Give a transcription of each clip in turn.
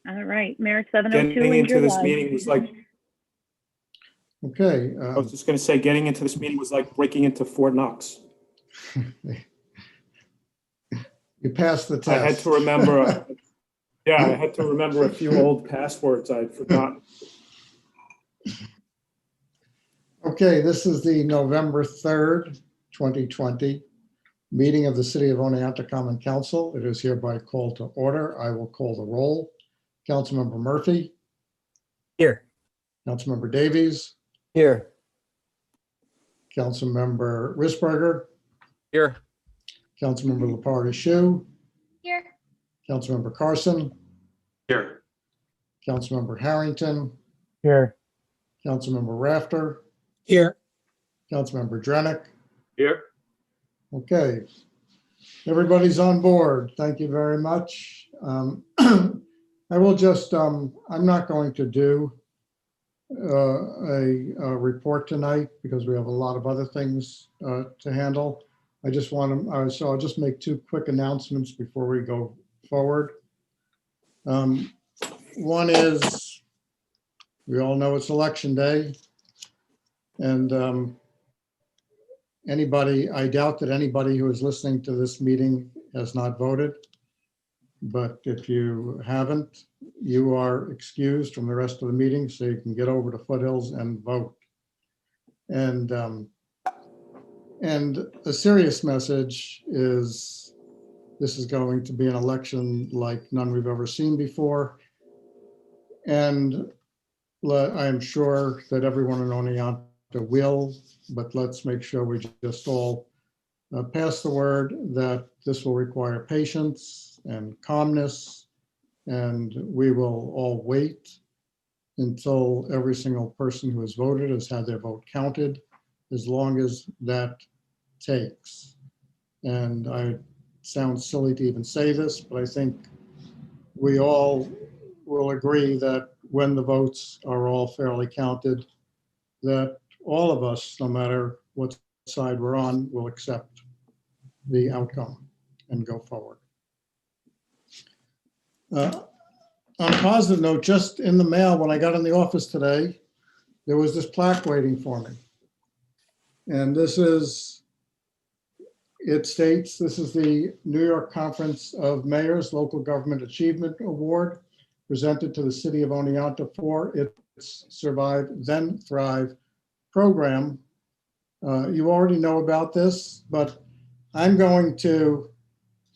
All right, Mayor 702 Getting in into your this live. meeting was like, Okay. I was just going to say, getting into this meeting was like breaking into Fort Knox. You passed the test. I had to remember, yeah, I had to remember a few old passwords I'd forgotten. Okay, this is the November 3rd, 2020 meeting of the City of Oneonta Common Council. It is hereby called to order. I will call the roll. Councilmember Murphy. Here. Councilmember Davies. Here. Councilmember Risberger. Here. Councilmember Lepardis-Shu. Here. Councilmember Carson. Here. Councilmember Harrington. Here. Councilmember Rafter. Here. Councilmember Drenick. Here. Okay, everybody's on board. Thank you very much. I will just, I'm not going to do a report tonight because we have a lot of other things to handle. I just want to, so I'll just make two quick announcements before we go forward. One is, we all know it's election day, and I doubt that anybody who is listening to this meeting has not voted. But if you haven't, you are excused from the rest of the meeting so you can get over to Foothills and vote. And a serious message is this is going to be an election like none we've ever seen before. And I am sure that everyone in Oneonta will, but let's make sure we just all pass the word that this will require patience and calmness, and we will all wait until every single person who has voted has had their vote counted, as long as that takes. And I sound silly to even say this, but I think we all will agree that when the votes are all fairly counted, that all of us, no matter what side we're on, will accept the outcome and go forward. On a positive note, just in the mail, when I got in the office today, there was this plaque waiting for me. And this is, it states, this is the New York Conference of Mayors Local Government Achievement Award presented to the City of Oneonta for its Survive Then Thrive program. You already know about this, but I'm going to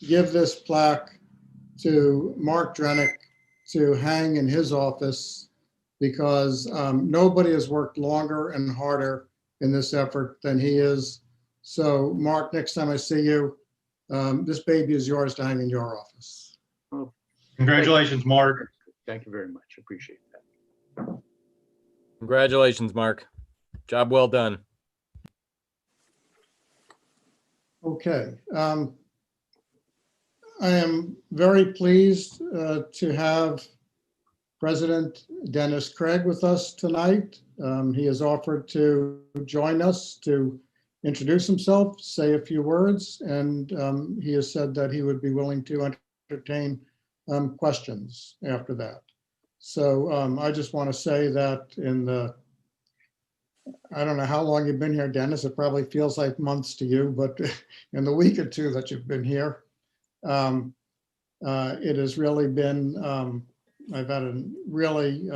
give this plaque to Mark Drenick to hang in his office because nobody has worked longer and harder in this effort than he is. So Mark, next time I see you, this baby is yours to hang in your office. Oh, congratulations, Mark. Thank you very much. Appreciate that. Congratulations, Mark. Job well done. Okay. I am very pleased to have President Dennis Craig with us tonight. He has offered to join us to introduce himself, say a few words, and he has said that he would be willing to entertain questions after that. So I just want to say that in the, I don't know how long you've been here, Dennis, it probably feels like months to you, but in the week or two that you've been here, it has really been, I've had a really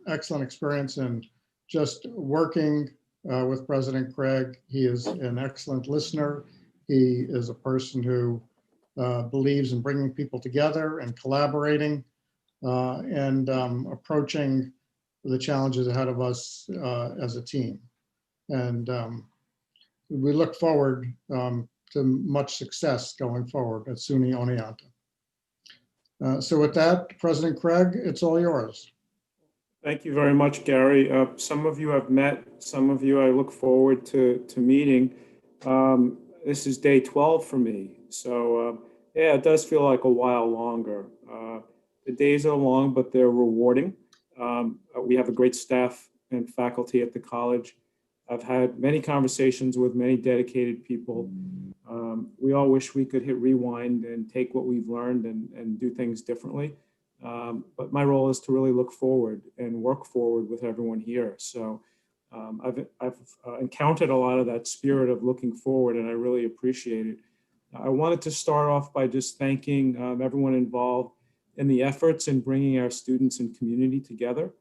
excellent experience in just working with President Craig. He is an excellent listener. He is a person who believes in bringing people together and collaborating and approaching the challenges ahead of us as a team. And we look forward to much success going forward at SUNY Oneonta. So with that, President Craig, it's all yours. Thank you very much, Gary. Some of you I've met, some of you I look forward to meeting. This is day 12 for me. So yeah, it does feel like a while longer. The days are long, but they're rewarding. We have a great staff and faculty at the college. I've had many conversations with many dedicated people. We all wish we could hit rewind and take what we've learned and do things differently. But my role is to really look forward and work forward with everyone here. So I've encountered a lot of that spirit of looking forward, and I really appreciate it. I wanted to start off by just thanking everyone involved in the efforts in bringing our students and community together.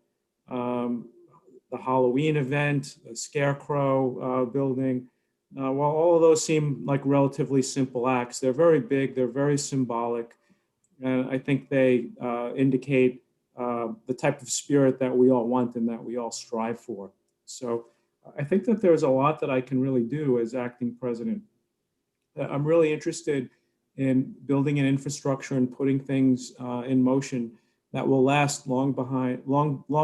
The Halloween event, the Scarecrow building, while all of those seem like relatively simple acts, they're very big, they're very symbolic, and I think they indicate the type of spirit that we all want and that we all strive for. So I think that there's a lot that I can really do as acting president. I'm really interested in building an infrastructure and putting things in motion that will last long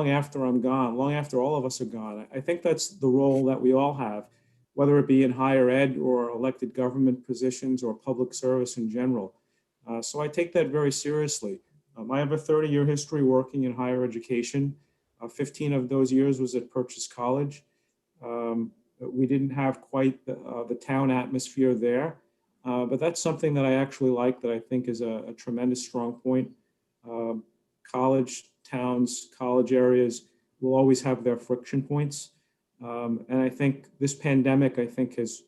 after I'm gone, long after all of us are gone. I think that's the role that we all have, whether it be in higher ed or elected government positions or public service in general. So I take that very seriously. I have a 30-year history working in higher education. 15 of those years was at Purchase College. We didn't have quite the town atmosphere there, but that's something that I actually like, that I think is a tremendous strong point. College towns, college areas will always have their friction points. And I think this pandemic, I think has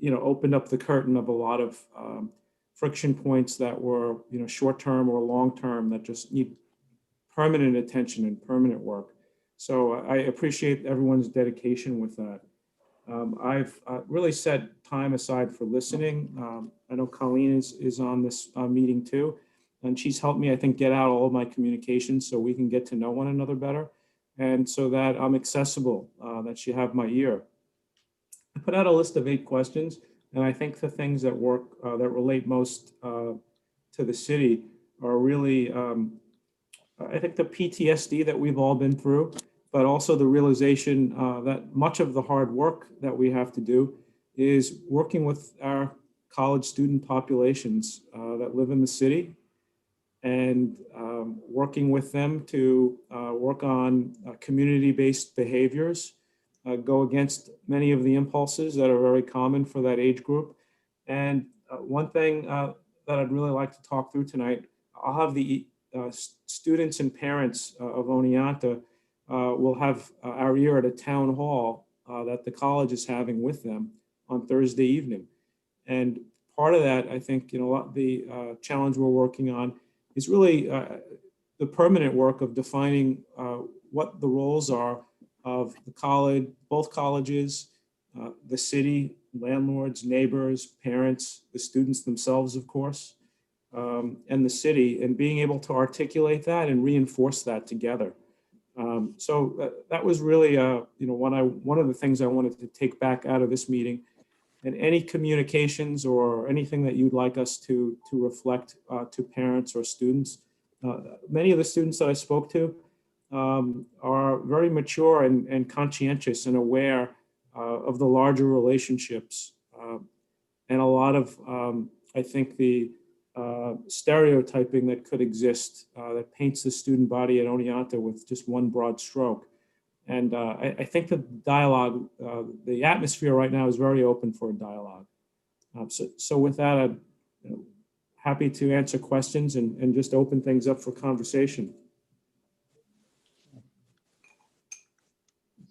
opened up the curtain of a lot of friction points that were, short-term or long-term, that just need permanent attention and permanent work. So I appreciate everyone's dedication with that. I've really set time aside for listening. I know Colleen is on this meeting too, and she's helped me, I think, get out all of my communications so we can get to know one another better, and so that I'm accessible, that you have my ear. I put out a list of 8 questions, and I think the things that work, that relate most to the city are really, I think, the PTSD that we've all been through, but also the realization that much of the hard work that we have to do is working with our college student populations that live in the city, and working with them to work on community-based behaviors, go against many of the impulses that are very common for that age group. And one thing that I'd really like to talk through tonight, I'll have the students and parents of Oneonta will have our ear at a town hall that the college is having with them on Thursday evening. And part of that, I think, the challenge we're working on is really the permanent work of defining what the roles are of the college, both colleges, the city, landlords, neighbors, parents, the students themselves, of course, and the city, and being able to articulate that and reinforce that together. So that was really, one of the things I wanted to take back out of this meeting. And any communications or anything that you'd like us to reflect to parents or students. Many of the students that I spoke to are very mature and conscientious and aware of the larger relationships, and a lot of, I think, the stereotyping that could exist that paints the student body at Oneonta with just one broad stroke. And I think the dialogue, the atmosphere right now is very open for a dialogue. So with that, I'm happy to answer questions and just open things up for conversation.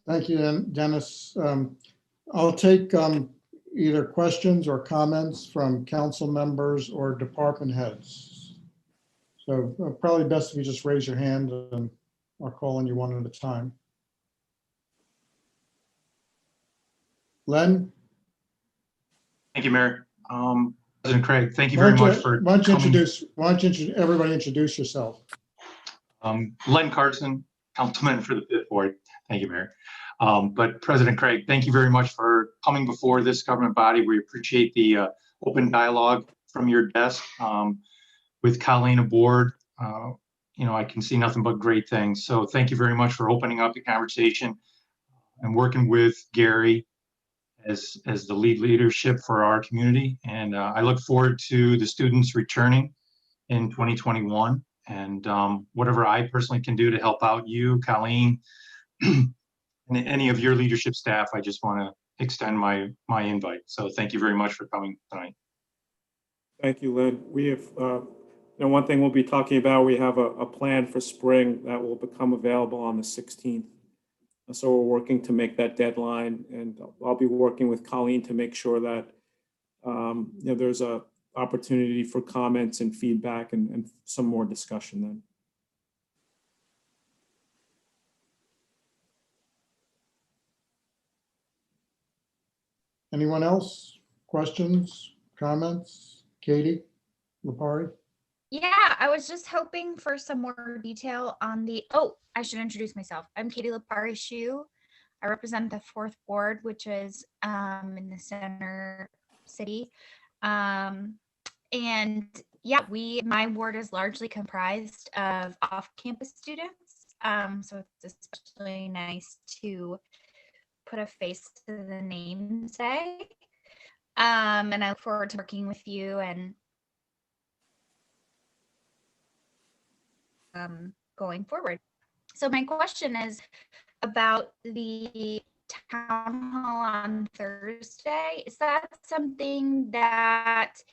Thank you, Dennis. I'll take either questions or comments from council members or department heads. So probably best if you just raise your hand and I'll call on you one at a time. Len? Thank you, Mayor. President Craig, thank you very much for Why don't coming. everybody introduce yourself? Len Carson, Councilman for the 5th Ward. Thank you, Mayor. But President Craig, thank you very much for coming before this government body. We appreciate the open dialogue from your desk. With Colleen aboard, I can see nothing but great things. So thank you very much for opening up the conversation and working with Gary as the leadership for our community. And I look forward to the students returning in 2021, and whatever I personally can do to help out you, Colleen, and any of your leadership staff, I just want to extend my invite. So thank you very much for coming tonight. Thank you, Lynn. We have And one thing we'll be talking about, we have a plan for spring that will become available on the 16th. So we're working to make that deadline, and I'll be working with Colleen to make sure that there's a opportunity for comments and feedback and some more discussion then. Anyone else? Questions, comments? Katie Lepari? Yeah, I was just hoping for some more detail on the, oh, I should introduce myself. I'm Katie Lepari Shu. I represent the fourth ward, which is in the center city. And yeah, my ward is largely comprised of off-campus students. So it's especially nice to put a face to the name today. And I look forward to working with you and going forward. So my question is about the town hall on Thursday. Is that something that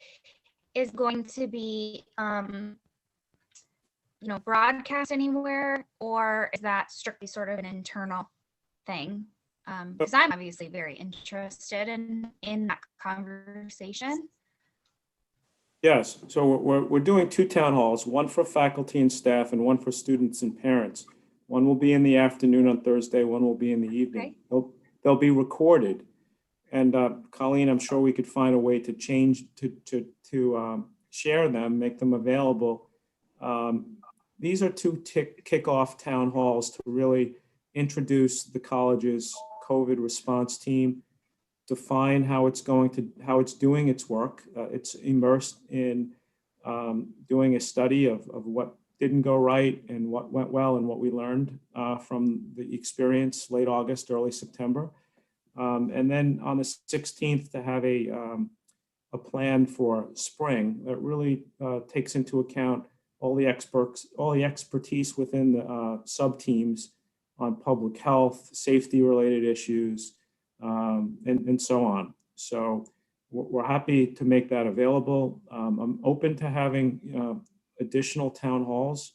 is going to be broadcast anywhere, or is that strictly sort of an internal thing? Because I'm obviously very interested in that conversation. Yes, so we're doing 2 town halls, one for faculty and staff and one for students and parents. One will be in the afternoon on Thursday, one will be in the evening. They'll be recorded. And Colleen, I'm sure we could find a way to change, to share them, make them available. These are 2 kickoff town halls to really introduce the college's COVID response team, define how it's doing its work. It's immersed in doing a study of what didn't go right and what went well and what we learned from the experience late August, early September. And then on the 16th to have a plan for spring that really takes into account all the expertise within the sub-teams on public health, safety-related issues, and so on. So we're happy to make that available. I'm open to having additional town halls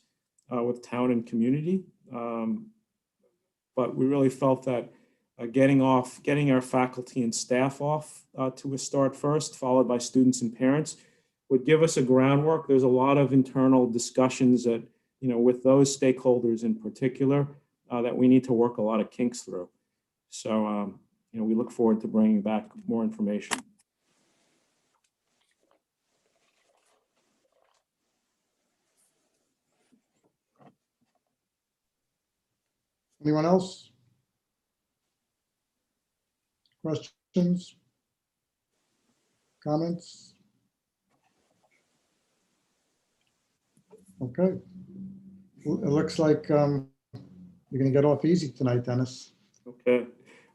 with town and community. But we really felt that getting our faculty and staff off to a start first, followed by students and parents, would give us a groundwork. There's a lot of internal discussions that, with those stakeholders in particular, that we need to work a lot of kinks through. So, we look forward to bringing back more information. Anyone else? Questions? Comments? Okay. Well, it looks like you're going to get off easy tonight, Dennis. Okay.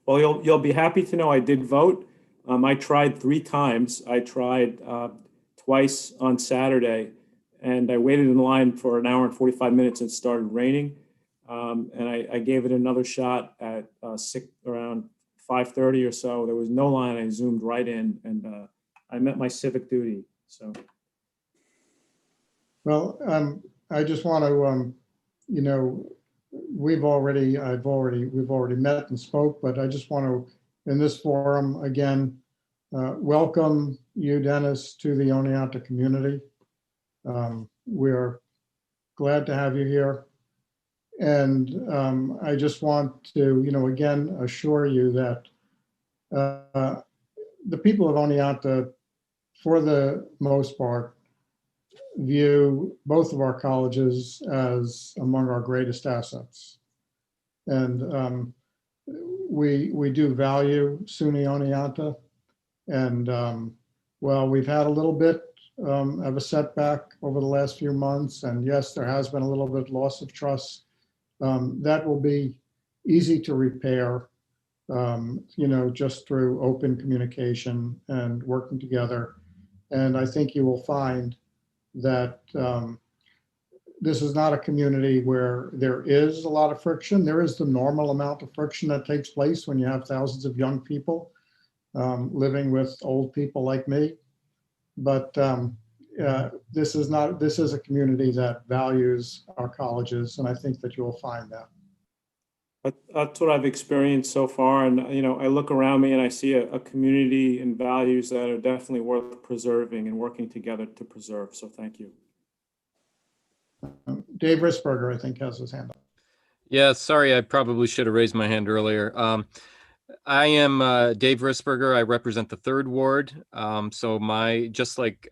Well, you'll be happy to know I did vote. I tried 3 times. I tried twice on Saturday, and I waited in line for an hour and 45 minutes. It started raining, and I gave it another shot at around 5:30 or so. There was no line. I zoomed right in, and I met my civic duty. So, well, I just want to, we've already met and spoke, but I just want to, in this forum, again, welcome you, Dennis, to the Oneonta community. We're glad to have you here. And I just want to, again, assure you that the people of Oneonta, for the most part, view both of our colleges as among our greatest assets. And we do value SUNY Oneonta. And well, we've had a little bit of a setback over the last few months. And yes, there has been a little bit loss of trust. That will be easy to repair, just through open communication and working together. And I think you will find that this is not a community where there is a lot of friction. There is the normal amount of friction that takes place when you have thousands of young people living with old people like me. But this is a community that values our colleges, and I think that you'll find that. That's what I've experienced so far. And, you know, I look around me and I see a community and values that are definitely worth preserving and working together to preserve. So thank you. Dave Risberger, I think, has his hand up. Yeah, sorry, I probably should have raised my hand earlier. I am Dave Risberger. I represent the 3rd Ward. So just like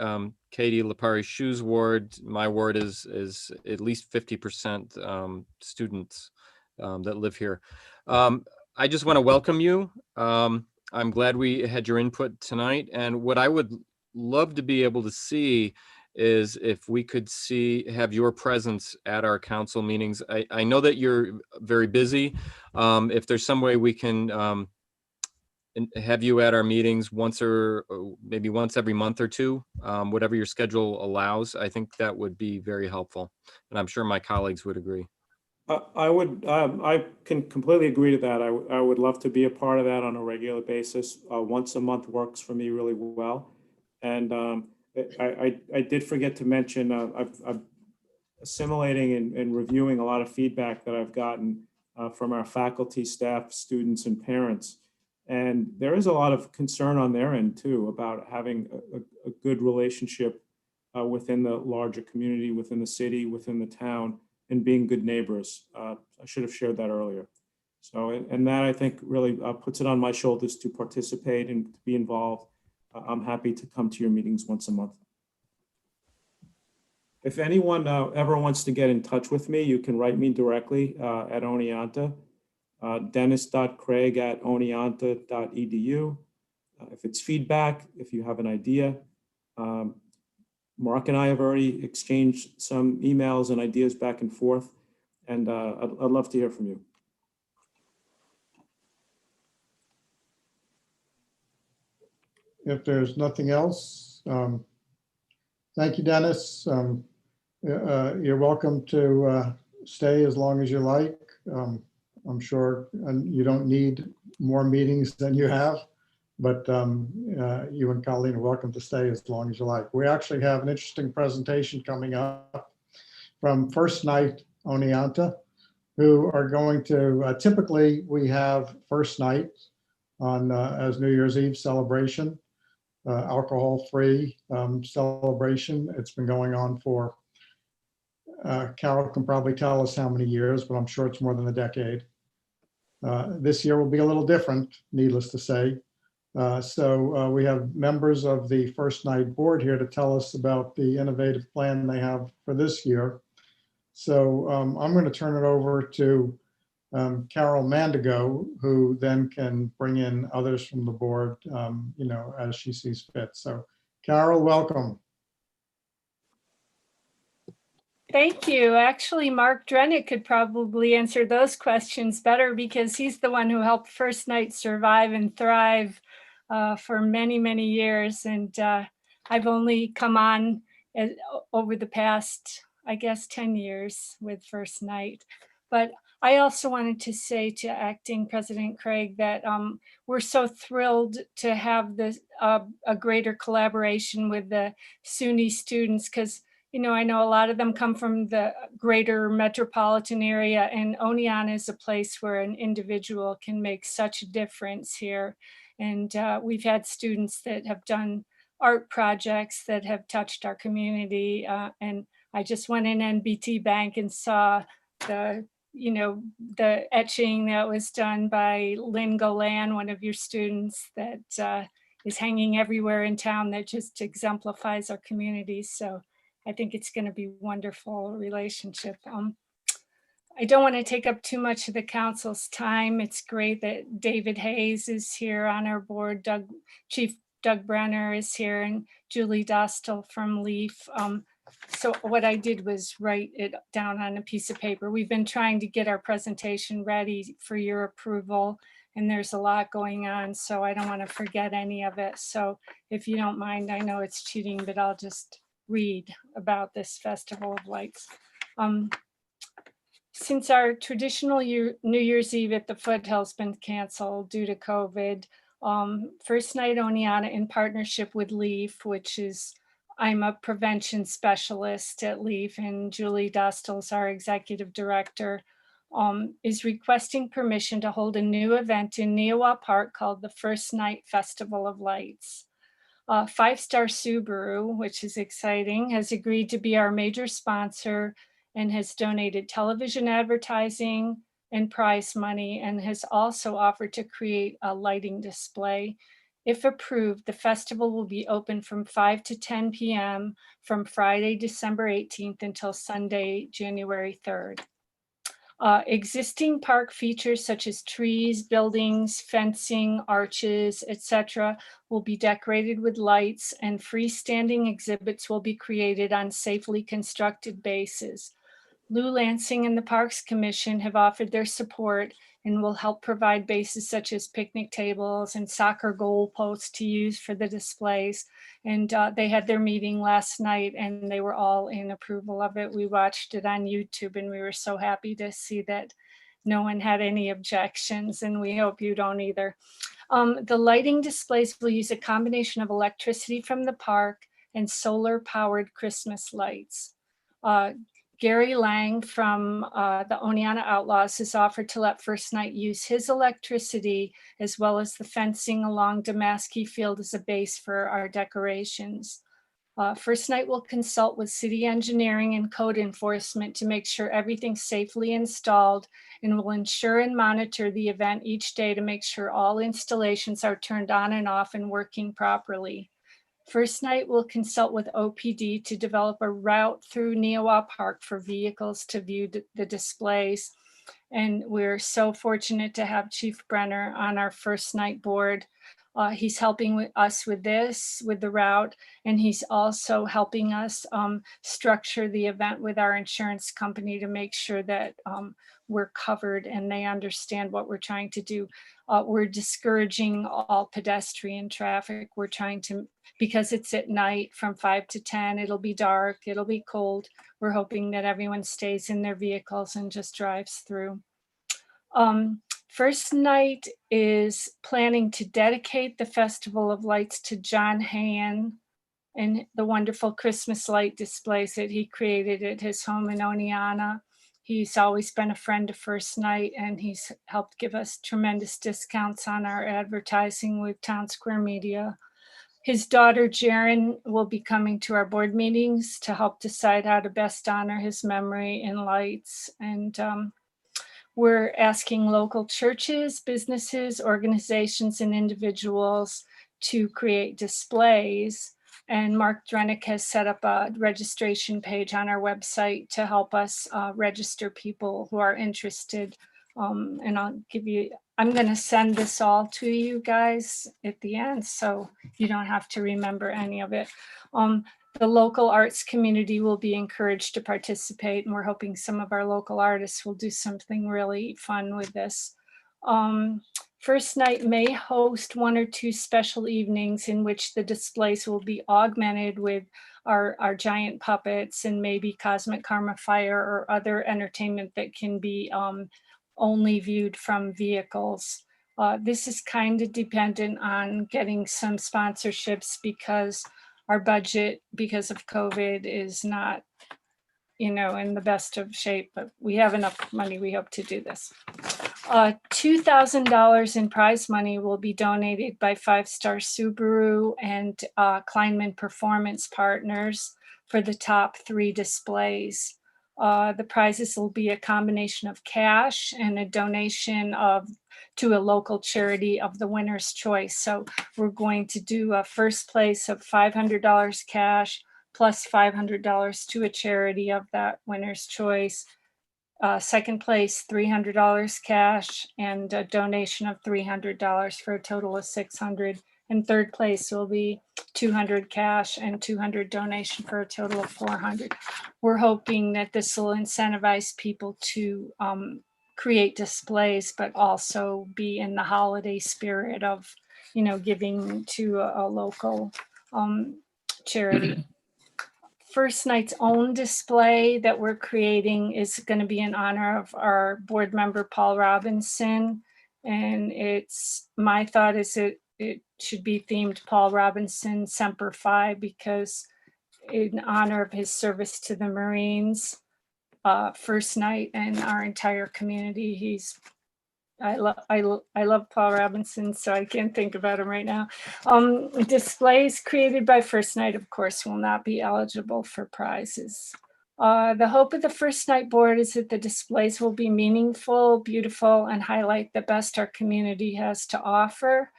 Katie Lapari-Shu's ward, my ward is at least 50% students that live here. I just want to welcome you. I'm glad we had your input tonight. And what I would love to be able to see is if we could have your presence at our council meetings. I know that you're very busy. If there's some way we can have you at our meetings once or maybe once every month or two, whatever your schedule allows, I think that would be very helpful. And I'm sure my colleagues would agree. I can completely agree to that. I would love to be a part of that on a regular basis. Once a month works for me really well. And I did forget to mention, I'm assimilating and reviewing a lot of feedback that I've gotten from our faculty, staff, students, and parents. And there is a lot of concern on their end too about having a good relationship within the larger community, within the city, within the town, and being good neighbors. I should have shared that earlier. So, and that I think really puts it on my shoulders to participate and to be involved. I'm happy to come to your meetings once a month. If anyone ever wants to get in touch with me, you can write me directly at Oneonta, dennis.craig@oneonta.edu. If it's feedback, if you have an idea. Mark and I have already exchanged some emails and ideas back and forth, and I'd love to hear from you. If there's nothing else, thank you, Dennis. You're welcome to stay as long as you like. I'm sure you don't need more meetings than you have, but you and Colleen are welcome to stay as long as you like. We actually have an interesting presentation coming up from First Night Oneonta, who are going to, typically we have First Night on as New Year's Eve celebration, alcohol-free celebration. It's been going on for, Carol can probably tell us how many years, but I'm sure it's more than a decade. This year will be a little different, needless to say. So we have members of the First Night board here to tell us about the innovative plan they have for this year. So I'm going to turn it over to Carol Mandigo, who then can bring in others from the board, you know, as she sees fit. So Carol, welcome. Thank you. Actually, Mark Drennick could probably answer those questions better because he's the one who helped First Night survive and thrive for many, many years. And I've only come on over the past, I guess, 10 years with First Night. But I also wanted to say to Acting President Craig that we're so thrilled to have this a greater collaboration with the SUNY students, because you know, I know a lot of them come from the greater metropolitan area, and Oneonta is a place where an individual can make such a difference here. And we've had students that have done art projects that have touched our community. And I just went in NBT Bank and saw the, you know, the etching that was done by Lynn Golan, one of your students, that is hanging everywhere in town that just exemplifies our community. So I think it's going to be a wonderful relationship. I don't want to take up too much of the council's time. It's great that David Hayes is here on our board. Chief Doug Brenner is here, and Julie Dostal from LEAF. So what I did was write it down on a piece of paper. We've been trying to get our presentation ready for your approval, and there's a lot going on, so I don't want to forget any of it. So if you don't mind, I know it's cheating, but I'll just read about this Festival of Lights. Since our traditional New Year's Eve at the Foothill's been canceled due to COVID, First Night Oneonta, in partnership with LEAF, which is I'm a prevention specialist at LEAF, and Julie Dostals, our executive director, is requesting permission to hold a new event in Neowa Park called the First Night Festival of Lights. Five Star Subaru, which is exciting, has agreed to be our major sponsor and has donated television advertising and prize money, and has also offered to create a lighting display. If approved, the festival will be open from 5 to 10 p.m. from Friday, December 18th until Sunday, January 3rd. Existing park features such as trees, buildings, fencing, arches, etc. will be decorated with lights, and freestanding exhibits will be created on safely constructed bases. Lou Lansing and the Parks Commission have offered their support and will help provide bases such as picnic tables and soccer goal posts to use for the displays. And they had their meeting last night and they were all in approval of it. We watched it on YouTube and we were so happy to see that no one had any objections, and we hope you don't either. The lighting displays will use a combination of electricity from the park and solar powered Christmas lights. Gary Lang from the Oneana Outlaws has offered to let First Night use his electricity as well as the fencing along Damaski Field as a base for our decorations. First Night will consult with city engineering and code enforcement to make sure everything's safely installed, and will ensure and monitor the event each day to make sure all installations are turned on and off and working properly. First Night will consult with OPD to develop a route through Neowa Park for vehicles to view the displays. And we're so fortunate to have Chief Brenner on our First Night board. He's helping us with this, with the route, and he's also helping us structure the event with our insurance company to make sure that we're covered and they understand what we're trying to do. We're discouraging all pedestrian traffic. We're trying to, because it's at night from 5 to 10, it'll be dark, it'll be cold. We're hoping that everyone stays in their vehicles and just drives through. First Night is planning to dedicate the Festival of Lights to John Hayen and the wonderful Christmas light displays that he created at his home in Oneana. He's always been a friend of First Night, and he's helped give us tremendous discounts on our advertising with Town Square Media. His daughter, Jaren, will be coming to our board meetings to help decide how to best honor his memory in lights. And we're asking local churches, businesses, organizations, and individuals to create displays. And Mark Drenick has set up a registration page on our website to help us register people who are interested. And I'm going to send this all to you guys at the end, so you don't have to remember any of it. The local arts community will be encouraged to participate, and we're hoping some of our local artists will do something really fun with this. First Night may host 1 or 2 special evenings in which the displays will be augmented with our giant puppets and maybe Cosmic Karma Fire or other entertainment that can be only viewed from vehicles. This is kind of dependent on getting some sponsorships because our budget, because of COVID, is not, in the best of shape, but we have enough money, we hope, to do this. $2,000 in prize money will be donated by Five Star Subaru and Kleinman Performance Partners for the top 3 displays. The prizes will be a combination of cash and a donation to a local charity of the winner's choice. So we're going to do a first place of $500 cash plus $500 to a charity of that winner's choice. Second place, $300 cash and a donation of $300 for a total of $600. And third place will be $200 cash and $200 donation for a total of $400. We're hoping that this will incentivize people to create displays, but also be in the holiday spirit of, giving to a local charity. First Night's own display that we're creating is going to be in honor of our board member, Paul Robinson. And my thought is it should be themed Paul Robinson Semper Fi, because in honor of his service to the Marines, first night, and our entire community. I love Paul Robinson, so I can't think about him right now. Displays created by First Night, of course, will not be eligible for prizes. The hope of the First Night board is that the displays will be meaningful, beautiful, and highlight the best our community has to offer.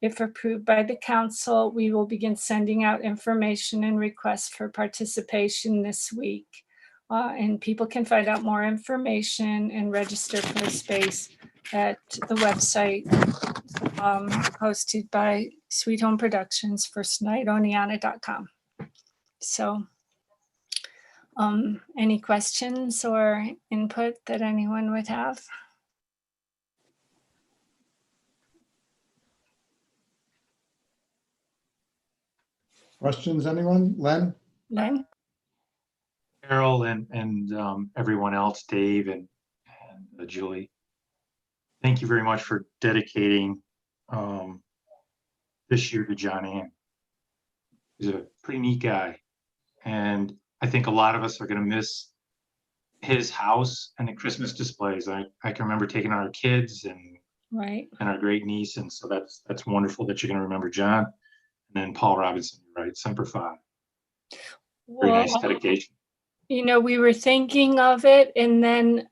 If approved by the council, we will begin sending out information and requests for participation this week. And people can find out more information and register for a space at the website hosted by Sweet Home Productions, firstnightoniana.com. So any questions or input that anyone would have? Questions, anyone? Len? Len? Carol and everyone else, Dave and Julie. Thank you very much for dedicating this year to John Ann. He's a pretty neat guy. And I think a lot of us are going to miss his house and the Christmas displays. I can remember taking our kids and our great niece. And so that's wonderful that you're going to remember John. And then Paul Robinson, right? Semper Fi. Very nice dedication. You know, we were thinking of it, and then,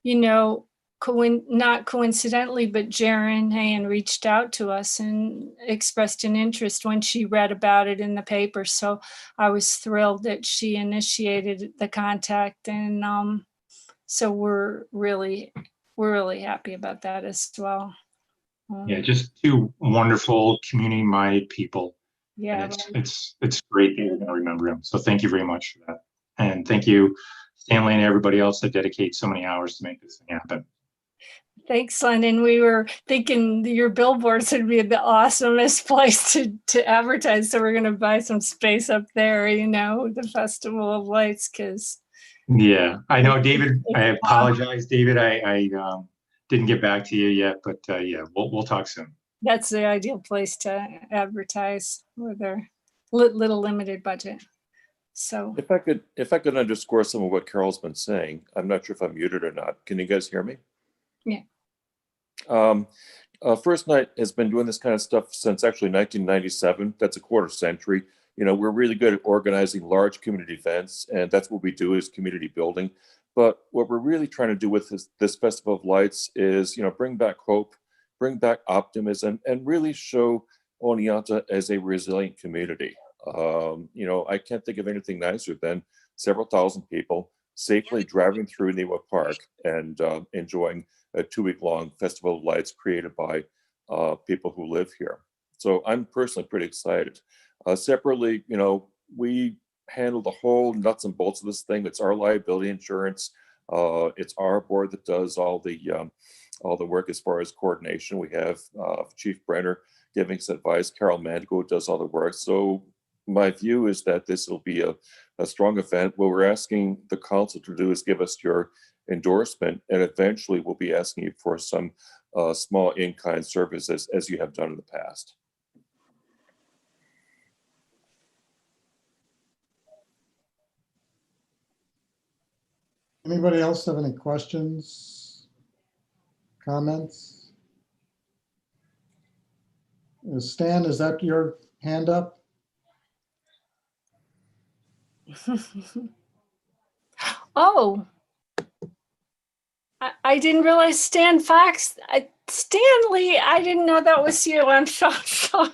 you know, not coincidentally, but Jaren Hayen reached out to us and expressed an interest when she read about it in the paper. So I was thrilled that she initiated the contact, and so we're really happy about that as well. Yeah, just two wonderful community-minded people. Yeah, and it's great that you're going to remember him. So thank you very much for that, and thank you, Stanley, and everybody else that dedicates so many hours to make this thing happen. Thanks, Len. And we were thinking your billboards would be the awesomest place to advertise. So we're going to buy some space up there, you know, the Festival of Lights, because. Yeah, I know, David. I apologize, David. I didn't get back to you yet, but yeah, we'll talk soon. That's the ideal place to advertise with their little limited budget. So if I could underscore some of what Carol's been saying, I'm not sure if I'm muted or not. Can you guys hear me? Yeah. First Night has been doing this kind of stuff since actually 1997. That's a quarter century. You know, we're really good at organizing large community events, and that's what we do is community building. But what we're really trying to do with this Festival of Lights is, you know, bring back hope, bring back optimism, and really show Oneonta as a resilient community. You know, I can't think of anything nicer than several thousand people safely driving through Niwa Park and enjoying a 2-week-long Festival of Lights created by people who live here. So I'm personally pretty excited. Separately, you know, we handle the whole nuts and bolts of this thing. It's our liability insurance. It's our board that does all the work as far as coordination. We have Chief Brenner giving us advice. Carol Mandigo does all the work. So my view is that this will be a strong event. What we're asking the council to do is give us your endorsement, and eventually we'll be asking you for some small in-kind services as you have done in the past. Anybody else have any questions, comments? Stan, is that your hand up? Oh, I didn't realize Stan Fox. Stanley, I didn't know that was you. I'm so sorry.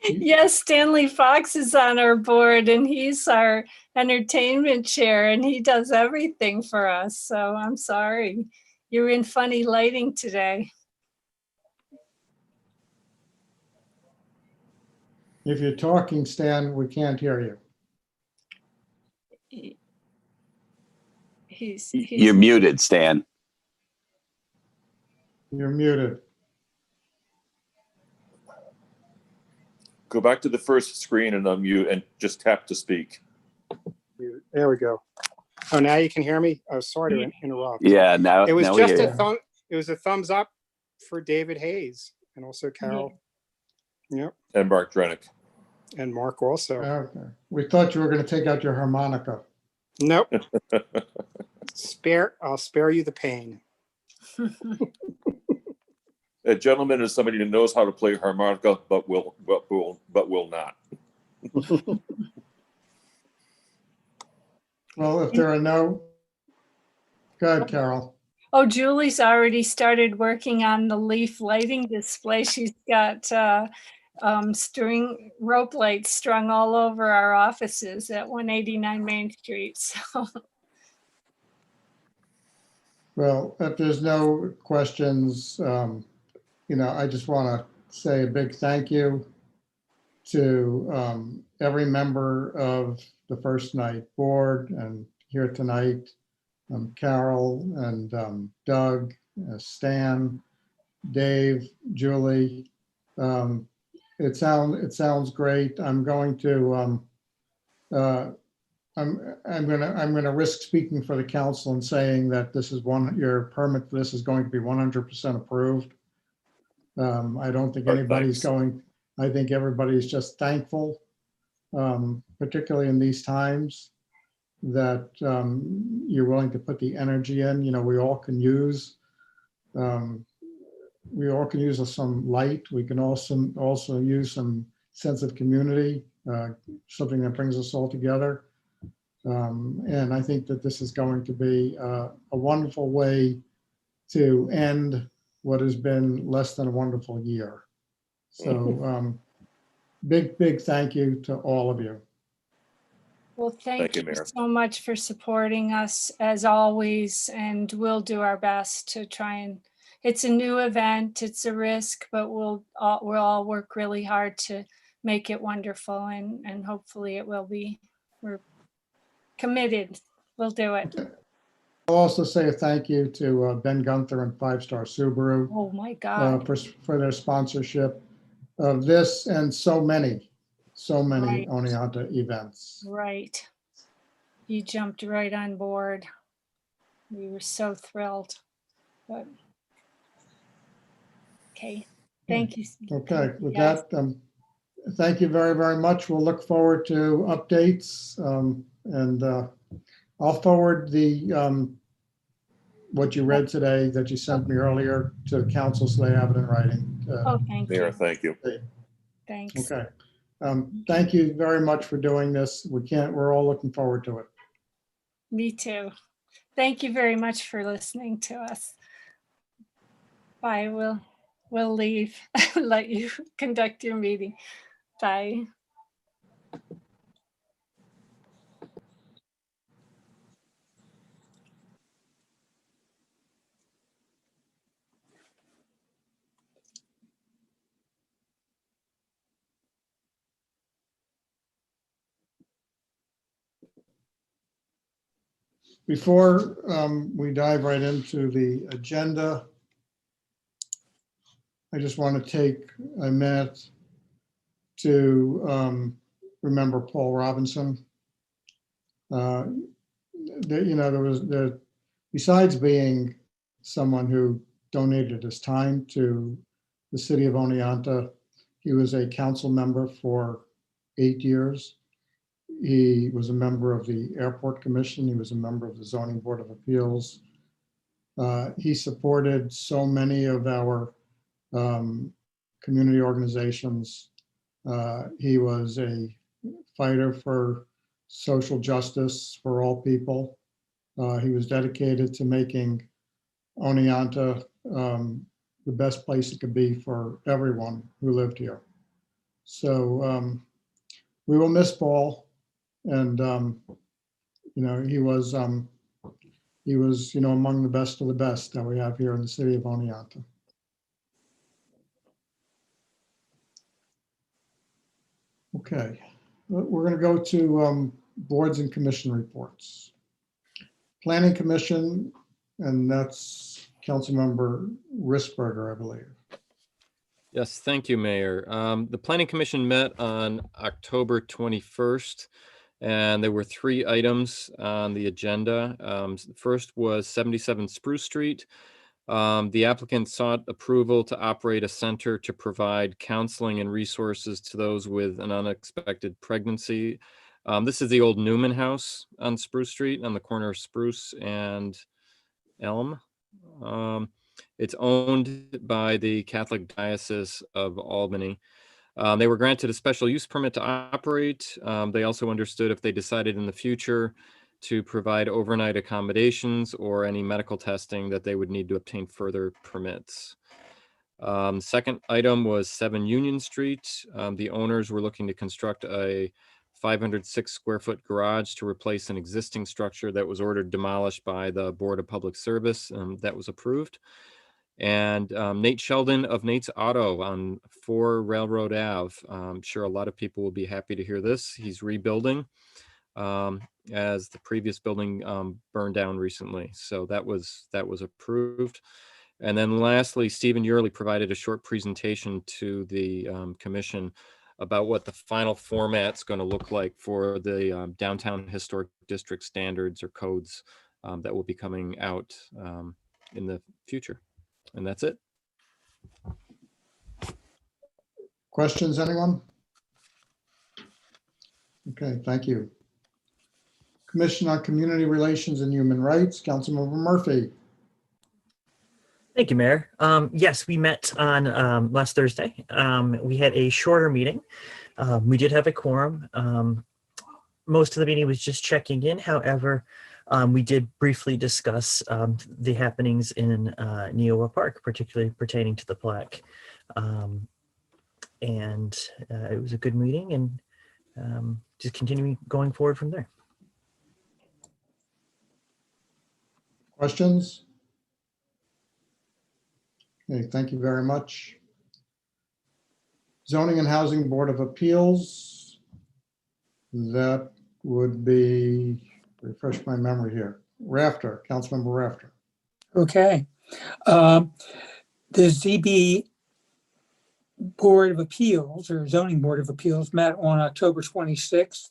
Yes, Stanley Fox is on our board, and he's our entertainment chair, and he does everything for us. So I'm sorry. You're in funny lighting today. If you're talking, Stan, we can't hear you. You're muted, Stan. You're muted. Go back to the first screen and unmute and just tap to speak. There we go. Oh, now you can hear me? Oh, sorry to interrupt. Yeah, now it was now just it was a thumbs up for David Hayes and also Carol. Yep. And Mark Drenick. And Mark also. Okay. We thought you were going to take out your harmonica. Nope. I'll spare you the pain. A gentleman is somebody who knows how to play harmonica, but will not. Well, if there are no, go ahead, Carol. Oh, Julie's already started working on the leaf lighting display. She's got string rope lights strung all over our offices at 189 Main Street. So Well, if there's no questions, I just want to say a big thank you to every member of the First Night Board and here tonight, Carol and Doug, Stan, Dave, Julie. It sounds great. I'm going to I'm gonna risk speaking for the council and saying that your permit for this is going to be 100% approved. I don't think anybody's I think everybody's just thankful, particularly in these times, that you're willing to put the energy in. We all can use some light. We can also use some sense of community, something that brings us all together. And I think that this is going to be a wonderful way to end what has been less than a wonderful year. So big thank you to all of you. well, thank you Mayor. so much for supporting us as always, and we'll do our best to try and. It's a new event. It's a risk, but we'll all work really hard to make it wonderful, and hopefully it will be. We're committed. We'll do it. I'll also say a thank you to Ben Gunther and 5 Star Subaru Oh my God. for their sponsorship of this and so many Right. Oneonta events. Right. You jumped right on board. We were so thrilled. But okay. Thank you. Okay, with Yes. that, thank you very, very much. We'll look forward to updates, and I'll forward the what you read today that you sent me earlier to council so they have it in writing. Oh, thank Mayor, you. thank you. Thanks. Okay. Thank you very much for doing this. We're all looking forward to it. Me too. Thank you very much for listening to us. Bye. We'll leave. Let you conduct your meeting. Bye. Before we dive right into the agenda, I just want to take a minute to remember Paul Robinson. Besides being someone who donated his time to the city of Oneonta, he was a council member for 8 years. He was a member of the Airport Commission. He was a member of the Zoning Board of Appeals. He supported so many of our community organizations. He was a fighter for social justice for all people. He was dedicated to making Oneonta the best place it could be for everyone who lived here. So we will miss Paul, and he was among the best of the best that we have here in the city of Oneonta. Okay, we're going to go to boards and commission reports. Planning Commission, and that's Councilmember Risberger, I believe. Yes, thank you, Mayor. The Planning Commission met on October 21st, and there were 3 items on the agenda. The first was 77 Spruce Street. The applicant sought approval to operate a center to provide counseling and resources to those with an unexpected pregnancy. This is the old Newman House on Spruce Street on the corner of Spruce and Elm. It's owned by the Catholic Diocese of Albany. They were granted a special use permit to operate. They also understood if they decided in the future to provide overnight accommodations or any medical testing that they would need to obtain further permits. Second item was 7 Union Street. The owners were looking to construct a 506 square foot garage to replace an existing structure that was ordered demolished by the Board of Public Service. That was approved. And Nate Sheldon of Nate's Auto on 4 Railroad Ave. I'm sure a lot of people will be happy to hear this. He's rebuilding as the previous building burned down recently. So that was approved. And then lastly, Stephen Yurley provided a short presentation to the commission about what the final format's going to look like for the downtown historic district standards or codes that will be coming out in the future. And that's it. Questions, anyone? Okay, thank you. Commission on Community Relations and Human Rights, Councilmember Murphy. Thank you, Mayor. Yes, we met on last Thursday. We had a shorter meeting. We did have a quorum. Most of the meeting was just checking in. However, we did briefly discuss the happenings in Neowa Park, particularly pertaining to the plaque. And it was a good meeting, and just continuing going forward from there. Questions? Okay, thank you very much. Zoning and Housing Board of Appeals. That would be, refresh my memory here, Rafter, Councilmember Rafter. Okay. The ZB Board of Appeals or Zoning Board of Appeals met on October 26th.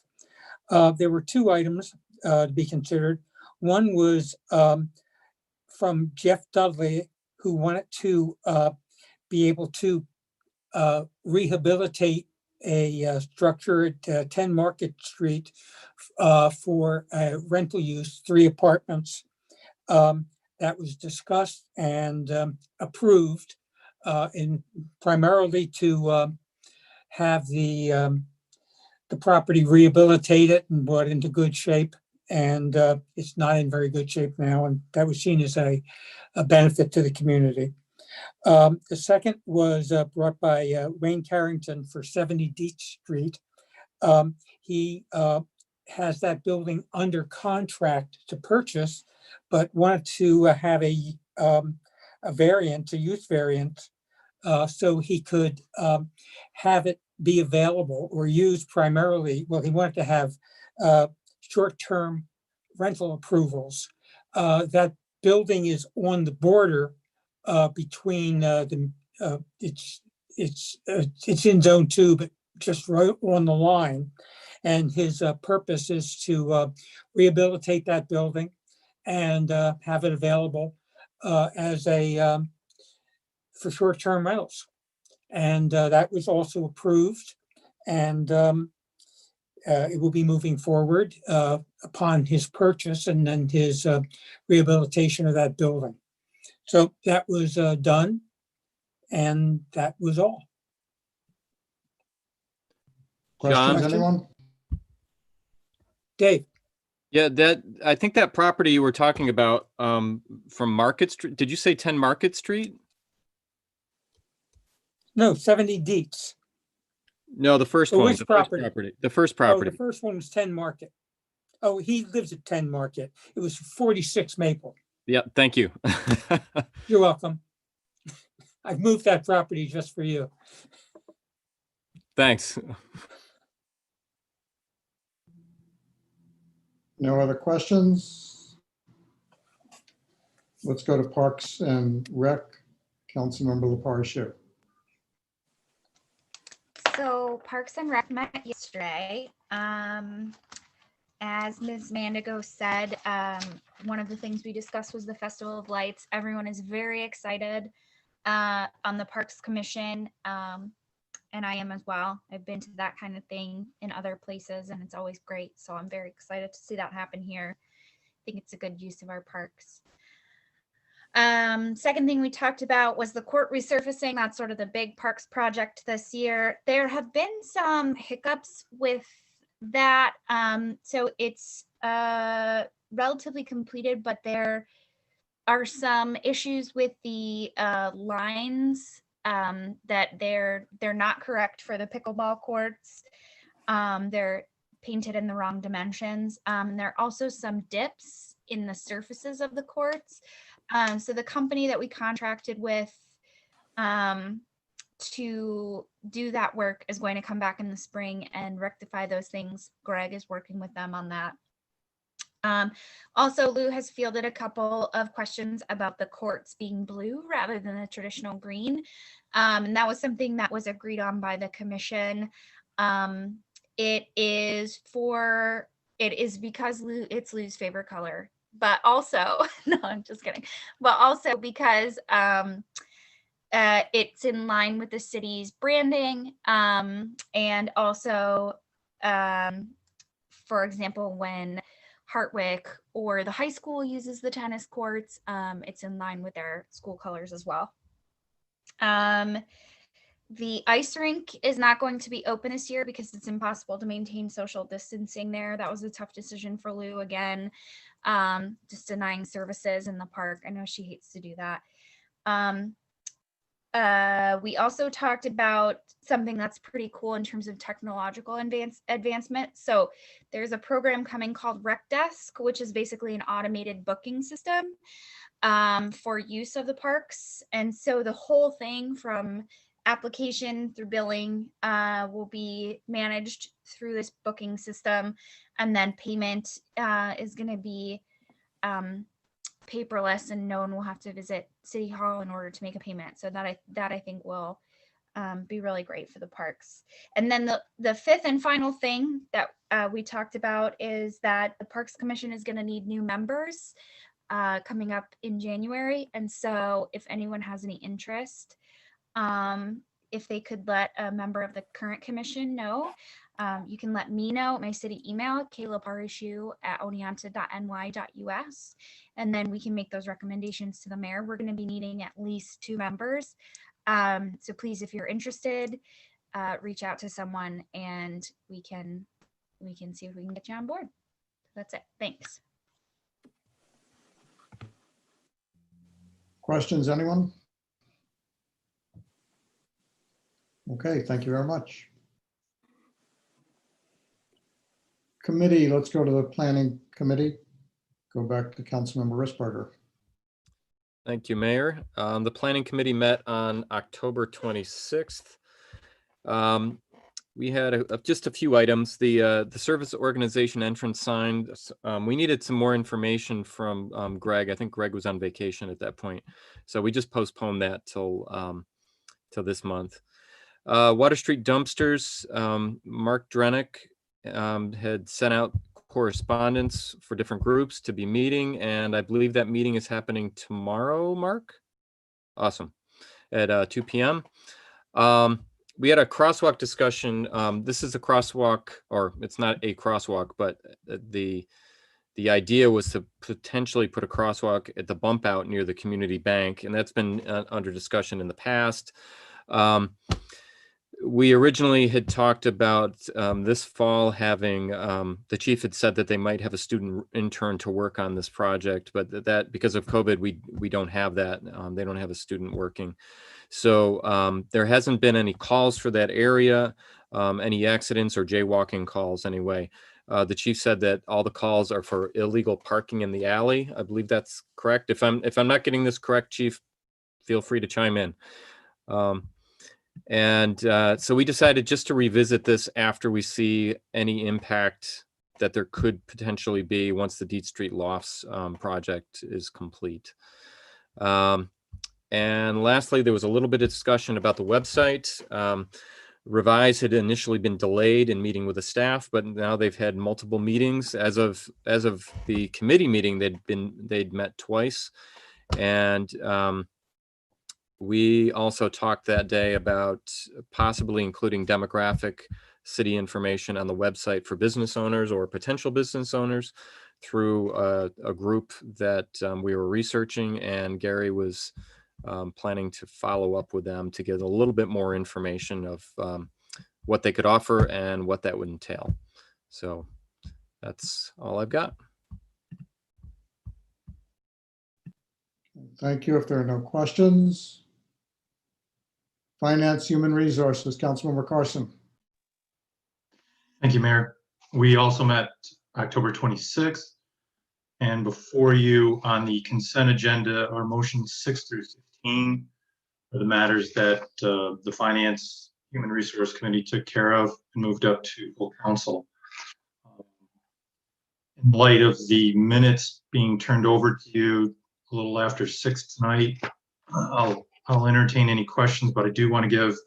There were 2 items to be considered. One was from Jeff Dudley, who wanted to be able to rehabilitate a structure at 10 Market Street for rental use, 3 apartments. That was discussed and approved primarily to have the property rehabilitated and brought into good shape. And it's not in very good shape now, and that was seen as a benefit to the community. The second was brought by Wayne Carrington for 70 Dietz Street. He has that building under contract to purchase, but wanted to have a variant, a use variant, so he could have it be available or used primarily. Well, he wanted to have short-term rental approvals. That building is on the border between it's in zone 2, but just right on the line. And his purpose is to rehabilitate that building and have it available as for short-term rentals. And that was also approved, and it will be moving forward upon his purchase and then his rehabilitation of that building. So that was done, and that was all. Questions, John? anyone? Dave? Yeah, I think that property you were talking about from Market Street, did you say 10 Market Street? No, 70 Dietz. No, the first Oh, one. which The property? first property. The first Oh, property. the first one was 10 Market. Oh, he lives at 10 Market. It was 46 Maple. Yeah, thank you. You're welcome. I've moved that property just for you. Thanks. No other questions? Let's go to Parks and Rec, Councilmember LaParche. So Parks and Rec met yesterday. As Ms. Mandigo said, one of the things we discussed was the Festival of Lights. Everyone is very excited on the Parks Commission, and I am as well. I've been to that kind of thing in other places, and it's always great. So I'm very excited to see that happen here. I think it's a good use of our parks. Second thing we talked about was the court resurfacing. That's sort of the big parks project this year. There have been some hiccups with that. So it's relatively completed, but there are some issues with the lines that they're not correct for the pickleball courts. They're painted in the wrong dimensions. There are also some dips in the surfaces of the courts. So the company that we contracted with to do that work is going to come back in the spring and rectify those things. Greg is working with them on that. Also, Lou has fielded a couple of questions about the courts being blue rather than the traditional green. And that was something that was agreed on by the commission. It is because it's Lou's favorite color, but also, no, I'm just kidding. But also because it's in line with the city's branding. And also, for example, when Hartwick or the high school uses the tennis courts, it's in line with their school colors as well. The ice rink is not going to be open this year because it's impossible to maintain social distancing there. That was a tough decision for Lou again, just denying services in the park. I know she hates to do that. We also talked about something that's pretty cool in terms of technological advancement. So there's a program coming called Rec Desk, which is basically an automated booking system for use of the parks. And so the whole thing from application through billing will be managed through this booking system. And then payment is going to be paperless, and no one will have to visit City Hall in order to make a payment. So that I think will be really great for the parks. And then the fifth and final thing that we talked about is that the Parks Commission is going to need new members coming up in January. And so if anyone has any interest, if they could let a member of the current commission know, you can let me know at my city email, kaylaparishu@oneonta.ny.us, and then we can make those recommendations to the mayor. We're going to be needing at least 2 members. So please, if you're interested, reach out to someone and we can see if we can get you on board. That's it. Thanks. Questions, anyone? Okay, thank you very much. Committee, let's go to the planning committee. Go back to Councilmember Risberger. Thank you, Mayor. The planning committee met on October 26th. We had just a few items. The service organization entrance sign. We needed some more information from Greg. I think Greg was on vacation at that point, so we just postponed that till this month. Water Street dumpsters. Mark Drenick had sent out correspondence for different groups to be meeting, and I believe that meeting is happening tomorrow, Mark? Awesome. At 2 p.m. We had a crosswalk discussion. This is a crosswalk, or it's not a crosswalk, but the idea was to potentially put a crosswalk at the bump out near the community bank, and that's been under discussion in the past. We originally had talked about this fall having, the chief had said that they might have a student intern to work on this project, but that because of COVID, we don't have that. They don't have a student working. So there hasn't been any calls for that area, any accidents or jaywalking calls anyway. The chief said that all the calls are for illegal parking in the alley. I believe that's correct. If I'm not getting this correct, chief, feel free to chime in. So we decided just to revisit this after we see any impact that there could potentially be once the Deet Street Lofts project is complete. And lastly, there was a little bit of discussion about the website. Revise had initially been delayed in meeting with the staff, but now they've had multiple meetings. As of the committee meeting, they'd met twice. And we also talked that day about possibly including demographic city information on the website for business owners or potential business owners through a group that we were researching, and Gary was planning to follow up with them to get a little bit more information of what they could offer and what that would entail. So that's all I've got. Thank you. If there are no questions. Finance, Human Resources, Councilmember Carson. Thank you, Mayor. We also met October 26th. And before you on the consent agenda are motions 6 through 15 are the matters that the Finance Human Resource Committee took care of and moved up to full council. In light of the minutes being turned over to you a little after 6 tonight, I'll entertain any questions, but I do want to give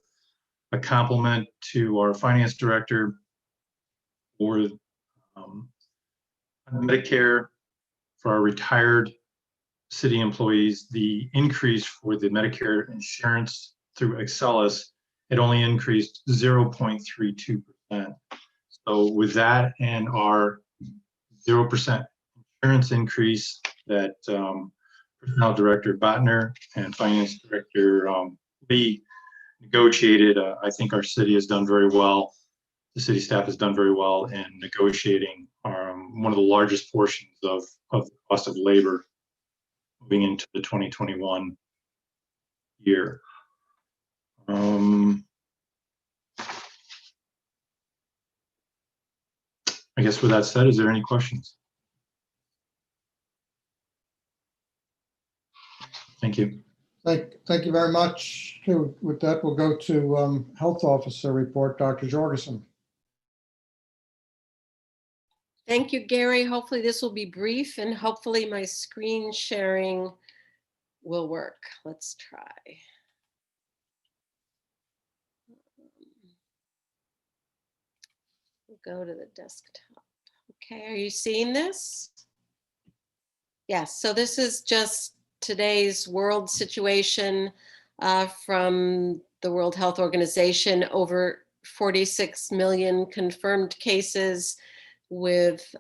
a compliment to our finance director for Medicare for our retired city employees. The increase for the Medicare insurance through Excellus, it only increased 0.32%. So with that and our 0% insurance increase that Personnel Director Botner and Finance Director Lee negotiated, I think our city has done very well. The city staff has done very well in negotiating one of the largest portions of the cost of labor moving into the 2021 year. I guess with that said, is there any questions? Thank you. Thank you very much. Okay, with that, we'll go to Health Officer report, Dr. Jorgensen. Thank you, Gary. Hopefully this will be brief and hopefully my screen sharing will work. Let's try. We'll go to the desktop. Okay, are you seeing this? Yes, so this is just today's world situation from the World Health Organization. Over 46 million confirmed cases with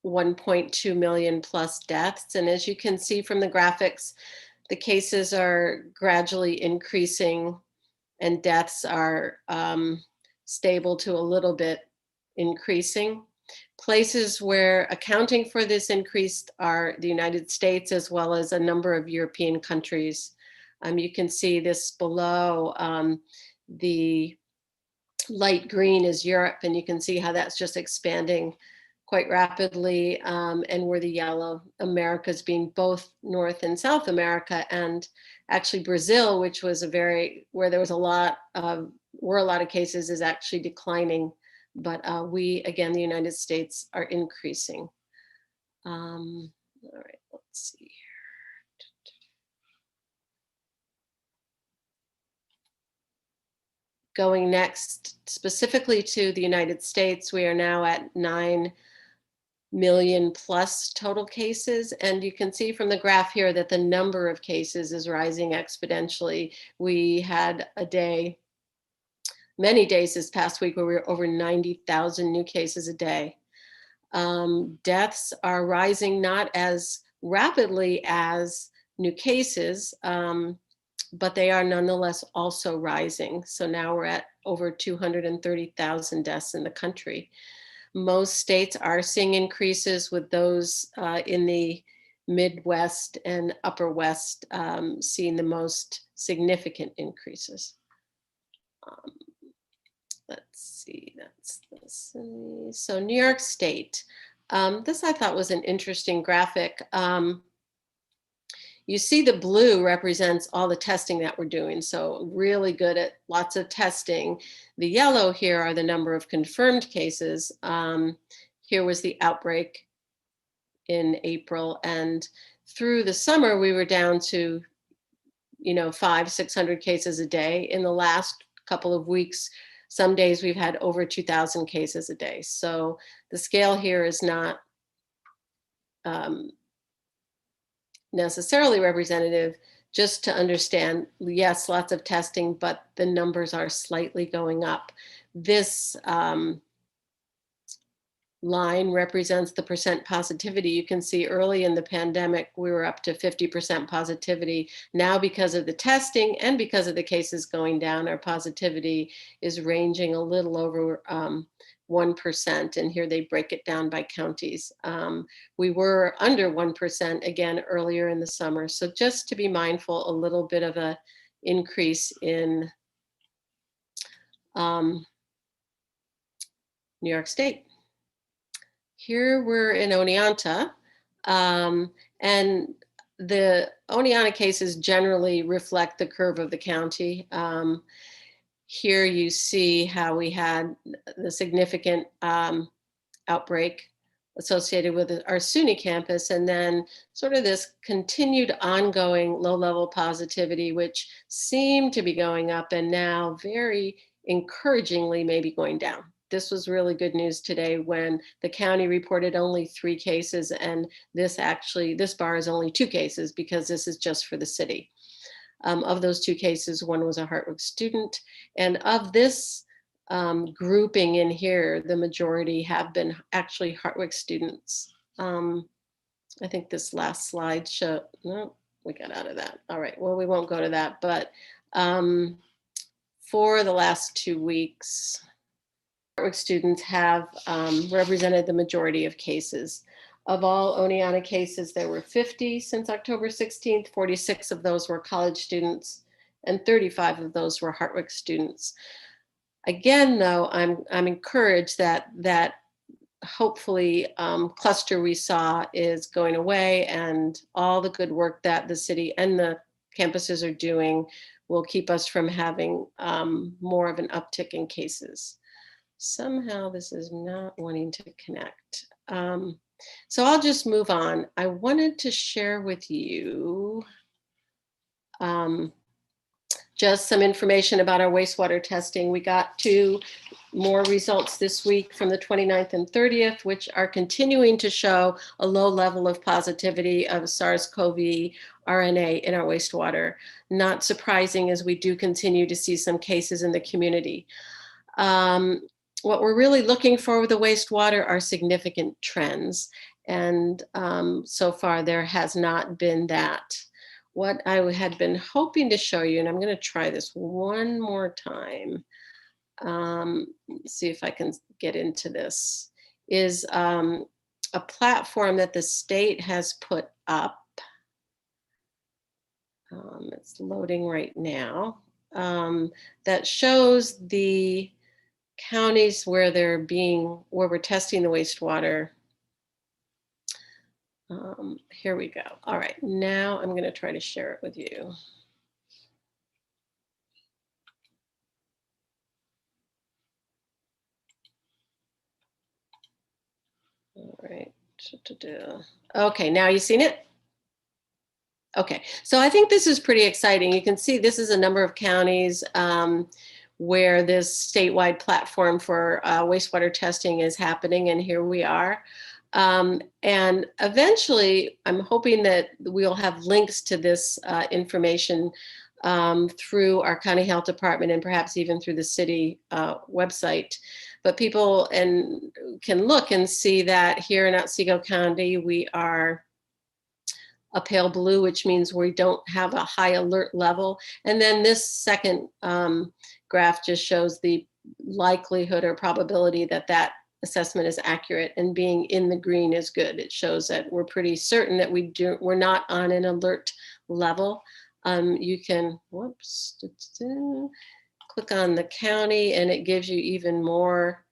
1.2 million plus deaths. And as you can see from the graphics, the cases are gradually increasing and deaths are stable to a little bit increasing. Places where accounting for this increase are the United States as well as a number of European countries. You can see this below. The light green is Europe, and you can see how that's just expanding quite rapidly, and where the yellow, Americas being both North and South America, and actually Brazil, which was where there was a lot of cases, is actually declining. But we, again, the United States, are increasing. All right, let's see here. Going next, specifically to the United States, we are now at 9 million plus total cases. And you can see from the graph here that the number of cases is rising exponentially. We had many days this past week where we were over 90,000 new cases a day. Deaths are rising not as rapidly as new cases, but they are nonetheless also rising. So now we're at over 230,000 deaths in the country. Most states are seeing increases, with those in the Midwest and Upper West seeing the most significant increases. Let's see, that's this. So New York State, this I thought was an interesting graphic. You see the blue represents all the testing that we're doing. So really good at lots of testing. The yellow here are the number of confirmed cases. Here was the outbreak in April, and through the summer we were down to 500-600 cases a day. In the last couple of weeks, some days we've had over 2,000 cases a day. So the scale here is not necessarily representative. Just to understand, yes, lots of testing, but the numbers are slightly going up. This line represents the percent positivity. You can see early in the pandemic, we were up to 50% positivity. Now, because of the testing and because of the cases going down, our positivity is ranging a little over 1%. And here they break it down by counties. We were under 1% again earlier in the summer. So just to be mindful, a little bit of a increase in New York State. Here we're in Oneonta, and the Oneonta cases generally reflect the curve of the county. Here you see how we had the significant outbreak associated with our SUNY campus, and then sort of this continued ongoing low-level positivity, which seemed to be going up and now very encouragingly maybe going down. This was really good news today when the county reported only 3 cases, and this bar is only 2 cases because this is just for the city. Of those 2 cases, one was a Hartwick student, and of this grouping in here, the majority have been actually Hartwick students. I think this last slide showed, no, we got out of that. All right, well, we won't go to that, but for the last 2 weeks, Hartwick students have represented the majority of cases. Of all Oneonta cases, there were 50 since October 16th, 46 of those were college students, and 35 of those were Hartwick students. Again, though, I'm encouraged that hopefully cluster we saw is going away, and all the good work that the city and the campuses are doing will keep us from having more of an uptick in cases. Somehow this is not wanting to connect. So I'll just move on. I wanted to share with you just some information about our wastewater testing. We got 2 more results this week from the 29th and 30th, which are continuing to show a low level of positivity of SARS-CoV RNA in our wastewater. Not surprising, as we do continue to see some cases in the community. What we're really looking for with the wastewater are significant trends. And so far there has not been that. What I had been hoping to show you, and I'm going to try this one more time, see if I can get into this, is a platform that the state has put up. It's loading right now, that shows the counties where we're testing the wastewater. Here we go. All right, now I'm going to try to share it with you. All right. Okay, now you've seen it? Okay, so I think this is pretty exciting. You can see this is a number of counties where this statewide platform for wastewater testing is happening, and here we are. And eventually, I'm hoping that we'll have links to this information through our county health department and perhaps even through the city website. But people can look and see that here in Otsego County, we are a pale blue, which means we don't have a high alert level. And then this second graph just shows the likelihood or probability that that assessment is accurate, and being in the green is good. It shows that we're pretty certain that we're not on an alert level. You can, click on the county and it gives you even more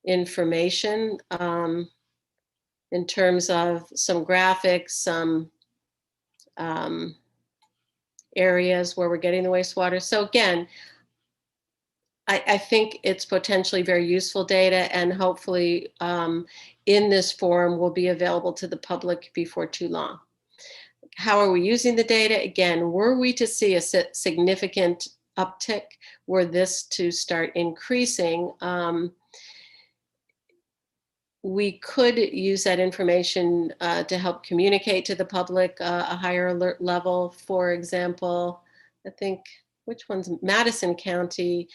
information in terms of some graphics, some areas where we're getting the wastewater. So again, I think it's potentially very useful data, and hopefully in this form will be available to the public before too long. How are we using the data? Again, were we to see a significant uptick, were this to start increasing, we could use that information to help communicate to the public a higher alert level. For example, I think, which one's Madison County,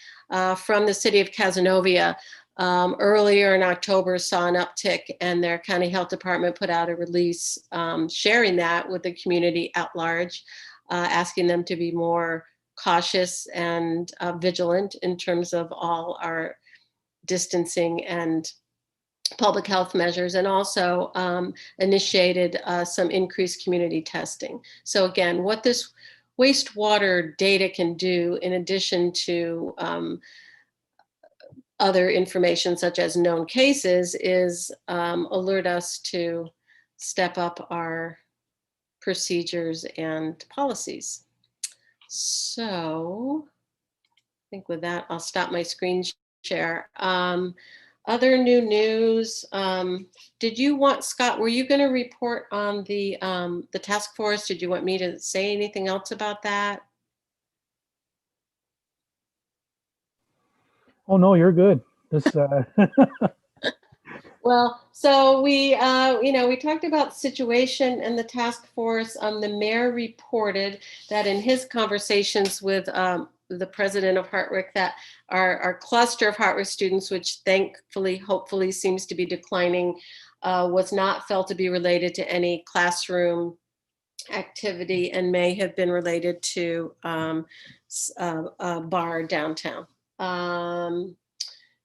from the city of Cazenovia, earlier in October saw an uptick, and their county health department put out a release sharing that with the community at large, asking them to be more cautious and vigilant in terms of all our distancing and public health measures, and also initiated some increased community testing. So again, what this wastewater data can do, in addition to other information such as known cases, is alert us to step up our procedures and policies. So I think with that, I'll stop my screen share. Other new news, did you want, Scott, were you going to report on the task force? Did you want me to say anything else about that? Oh, no, you're good. This, Well, so we talked about the situation and the task force. The mayor reported that in his conversations with the president of Hartwick, that our cluster of Hartwick students, which thankfully, hopefully seems to be declining, was not felt to be related to any classroom activity and may have been related to a bar downtown.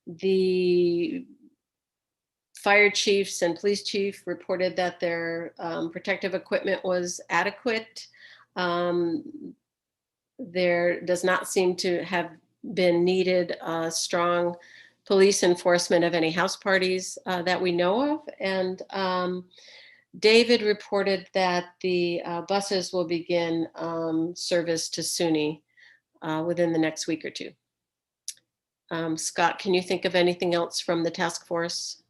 The fire chiefs and police chief reported that their protective equipment was adequate. There does not seem to have been needed strong police enforcement of any house parties that we know of. And David reported that the buses will begin service to SUNY within the next week or two. Scott, can you think of anything else from the task force?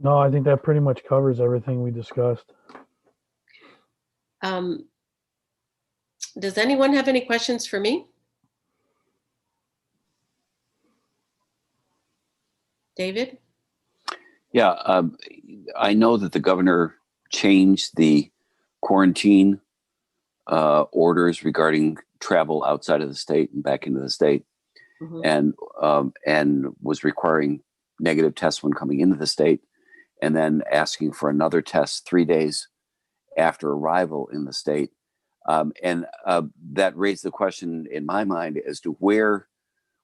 no, I think that pretty much covers everything we discussed. Does anyone have any questions for me? David? Yeah, I know that the governor changed the quarantine orders regarding travel outside of the state and back into the state, and was requiring negative tests when coming into the state, and then asking for another test 3 days after arrival in the state. And that raised the question in my mind as to where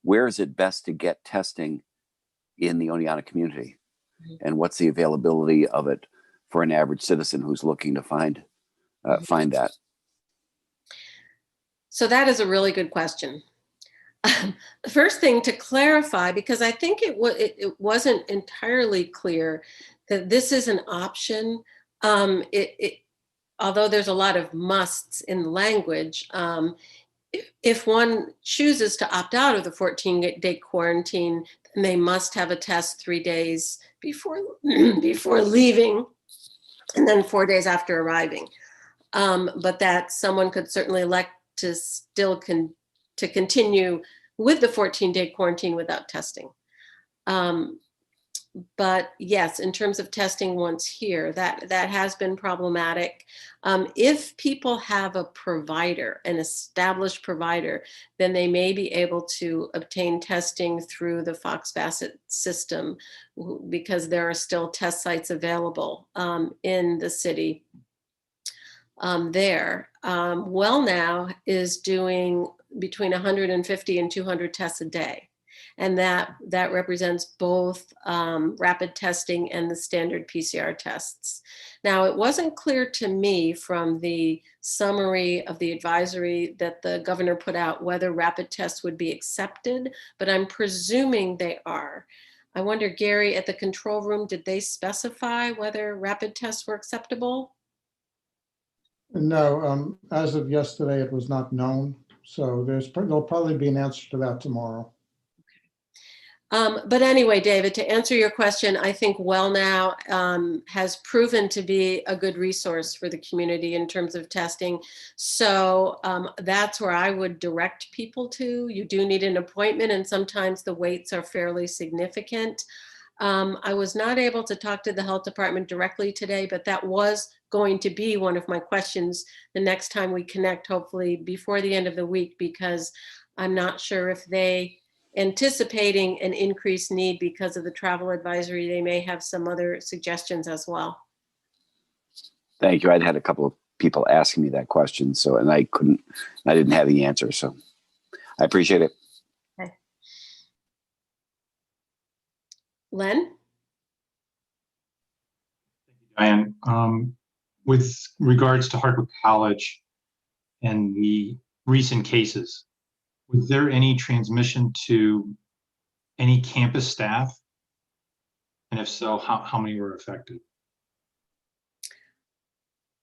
is it best to get testing in the Oneonta community, and what's the availability of it for an average citizen who's looking to find that. So that is a really good question. The first thing to clarify, because I think it wasn't entirely clear that this is an option. Although there's a lot of musts in the language, if one chooses to opt out of the 14-day quarantine, then they must have a test 3 days before leaving, and then 4 days after arriving. But that someone could certainly elect to still continue with the 14-day quarantine without testing. But yes, in terms of testing once here, that has been problematic. If people have a provider, an established provider, then they may be able to obtain testing through the Fox Bassett system, because there are still test sites available in the city there. Now is doing between 150 and 200 tests a day. And that represents both rapid testing and the standard PCR tests. Now, it wasn't clear to me from the summary of the advisory that the governor put out whether rapid tests would be accepted, but I'm presuming they are. I wonder, Gary, at the control room, did they specify whether rapid tests were acceptable? No, as of yesterday, it was not known. So there'll probably be an answer to that tomorrow. But anyway, David, to answer your question, I think WellNow has proven to be a good resource for the community in terms of testing. So that's where I would direct people to. You do need an appointment, and sometimes the waits are fairly significant. I was not able to talk to the health department directly today, but that was going to be one of my questions the next time we connect, hopefully before the end of the week, because I'm not sure if they anticipating an increased need because of the travel advisory. They may have some other suggestions as well. Thank you. I'd had a couple of people asking me that question, so, and I didn't have the answer, so I appreciate it. Okay. Len? Diane, with regards to Hartwood College and the recent cases, was there any transmission to any campus staff? And if so, how many were affected?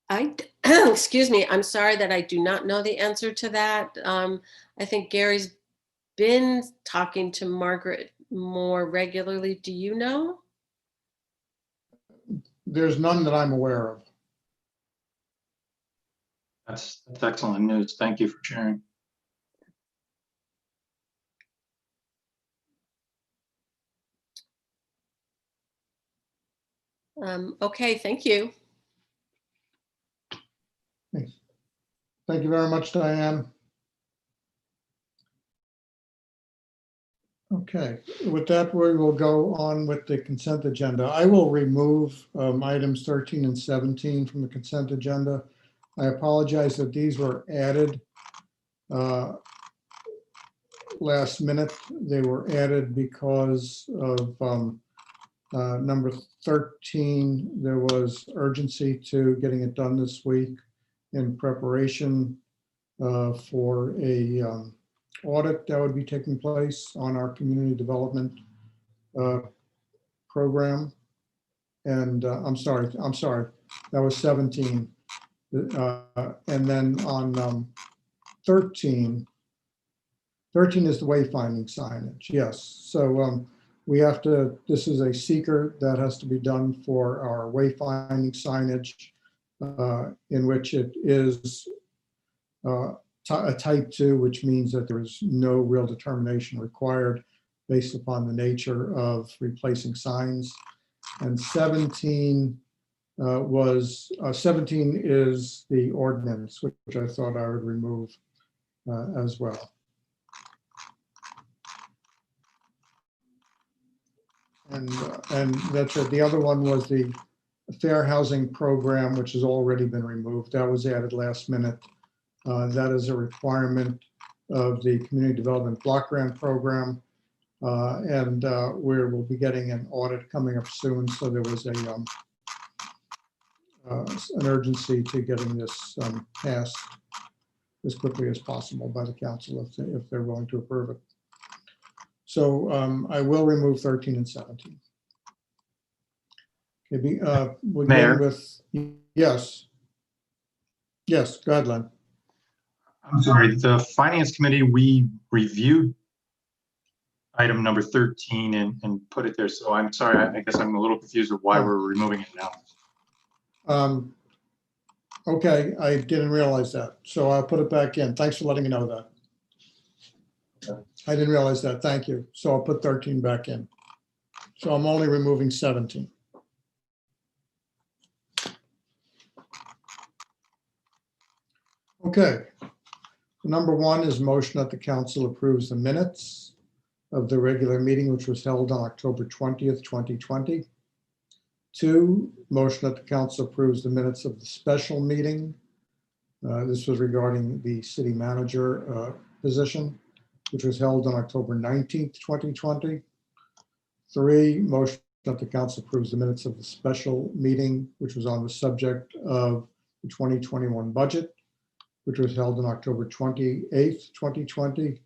Excuse me, I'm sorry that I do not know the answer to that. I think Gary's been talking to Margaret more regularly. Do you know? There's none that I'm aware of. That's excellent news. Thank you for sharing. Okay, thank you. Thanks. Thank you very much, Diane. Okay, with that, we will go on with the consent agenda. I will remove items 13 and 17 from the consent agenda. I apologize that these were added last minute. They were added because of number 13. There was urgency to getting it done this week in preparation for a audit that would be taking place on our community development program. And I'm sorry, that was 17. And then on 13 is the wayfinding signage, yes. So we have to, this is a seeker that has to be done for our wayfinding signage, in which it is a type 2, which means that there is no real determination required based upon the nature of replacing signs. And 17 17 is the ordinance, which I thought I would remove as well. And that's it. The other one was the fair housing program, which has already been removed. That was added last minute. That is a requirement of the community development block grant program. And we will be getting an audit coming up soon. So there was an urgency to getting this passed as quickly as possible by the council if they're willing to approve it. So I will remove 13 and 17. Okay, we're Mayor? with, yes. Yes, go ahead, Len. I'm sorry, the Finance Committee, we reviewed item number 13 and put it there. So I'm sorry, I guess I'm a little confused with why we're removing it now. Okay, I didn't realize that. So I'll put it back in. Thanks for letting me know that. I didn't realize that. Thank you. So I'll put 13 back in. So I'm only removing 17. Okay. Number 1 is motion that the council approves the minutes of the regular meeting, which was held on October 20th, 2020. 2, motion that the council approves the minutes of the special meeting. This was regarding the city manager position, which was held on October 19th, 2020. 3, motion that the council approves the minutes of the special meeting, which was on the subject of the 2021 budget, which was held on October 28th, 2020.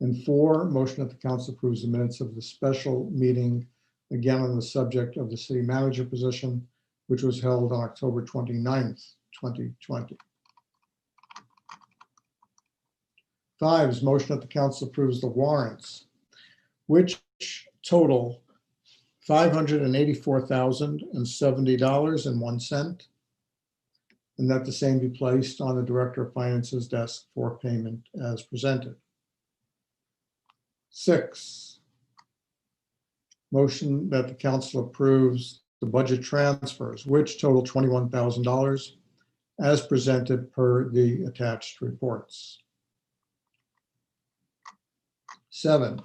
And 4, motion that the council approves the minutes of the special meeting, again on the subject of the city manager position, which was held on October 29th, 2020. 5 is motion that the council approves the warrants, which total $584,070.01, and that the same be placed on the Director of Finance's desk for payment as presented. 6, motion that the council approves the budget transfers, which total $21,000 as presented per the attached reports. 7,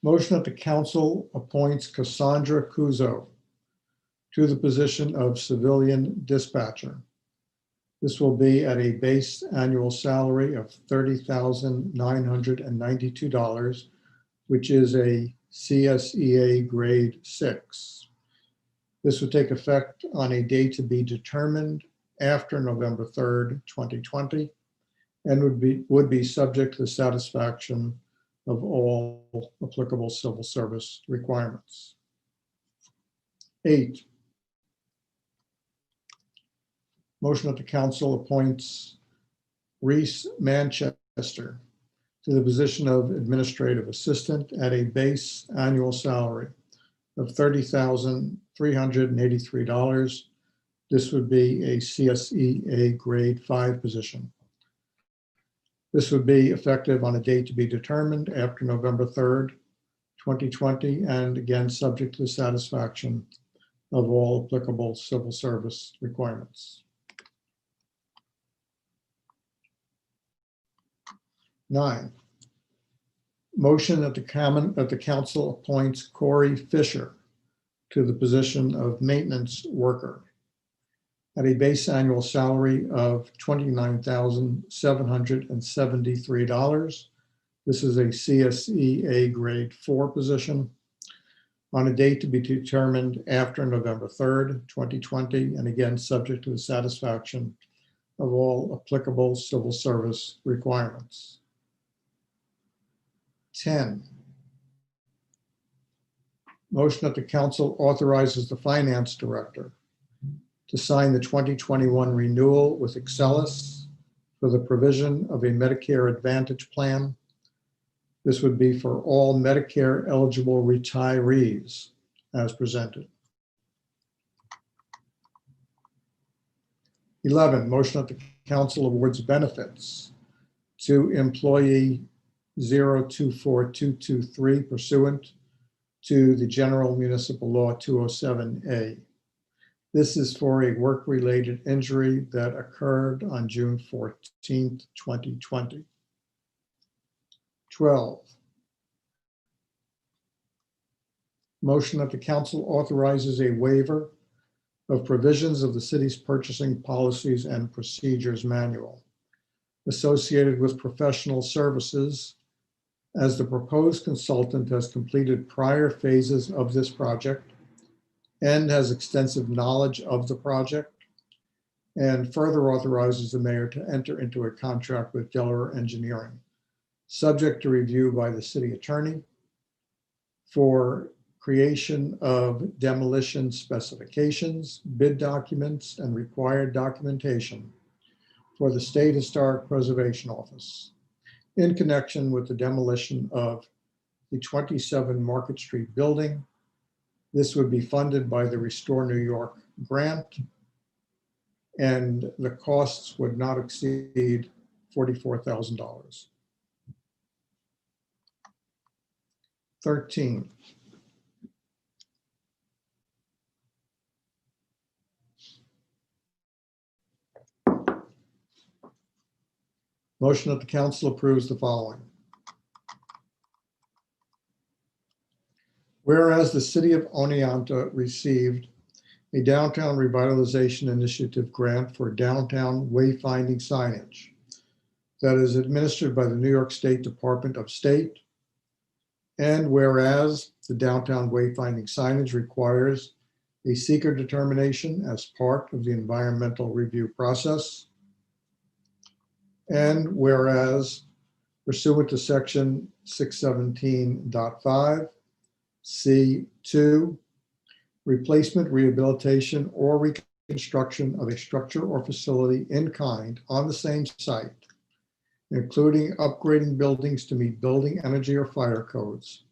motion that the council appoints Cassandra Kuzo to the position of civilian dispatcher. This will be at a base annual salary of $30,992, which is a CSEA grade 6. This would take effect on a date to be determined after November 3rd, 2020, and would be subject to the satisfaction of all applicable civil service requirements. 8, motion that the council appoints Reese Manchester to the position of administrative assistant at a base annual salary of $30,383. This would be a CSEA grade 5 position. This would be effective on a date to be determined after November 3rd, 2020, and again, subject to the satisfaction of all applicable civil service requirements. 9, motion that the council appoints Corey Fisher to the position of maintenance worker at a base annual salary of $29,773. This is a CSEA grade 4 position on a date to be determined after November 3rd, 2020, and again, subject to the satisfaction of all applicable civil service requirements. 10, motion that the council authorizes the finance director to sign the 2021 renewal with Excelis for the provision of a Medicare Advantage plan. This would be for all Medicare eligible retirees as presented. 11, motion that the council awards benefits to employee 024223 pursuant to the General Municipal Law 207A. This is for a work-related injury that occurred on June 14th, 2020. 12, motion that the council authorizes a waiver of provisions of the city's purchasing policies and procedures manual associated with professional services, as the proposed consultant has completed prior phases of this project and has extensive knowledge of the project, and further authorizes the mayor to enter into a contract with Delaware Engineering, subject to review by the city attorney, for creation of demolition specifications, bid documents, and required documentation for the State Historic Preservation Office in connection with the demolition of the 27 Market Street building. This would be funded by the Restore New York grant, and the costs would not exceed $44,000. 13, motion that the council approves the following. Whereas the city of Oneonta received a downtown revitalization initiative grant for downtown wayfinding signage that is administered by the New York State Department of State, and whereas the downtown wayfinding signage requires a seeker determination as part of the environmental review process, and whereas pursuant to section 617.5 C2, replacement, rehabilitation, or reconstruction of a structure or facility in kind on the same site, including upgrading buildings to meet building energy or fire codes,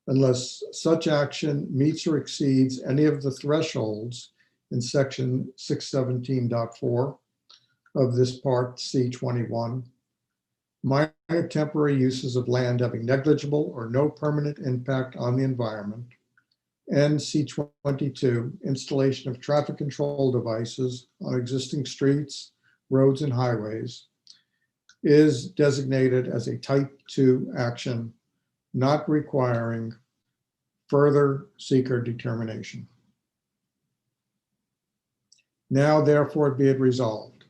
unless such action meets or exceeds any of the thresholds in section 617.4 of this part C21. Minor temporary uses of land having negligible or no permanent impact on the environment. And C22, installation of traffic control devices on existing streets, roads, and highways is designated as a type 2 action, not requiring further seeker determination. Now therefore be it resolved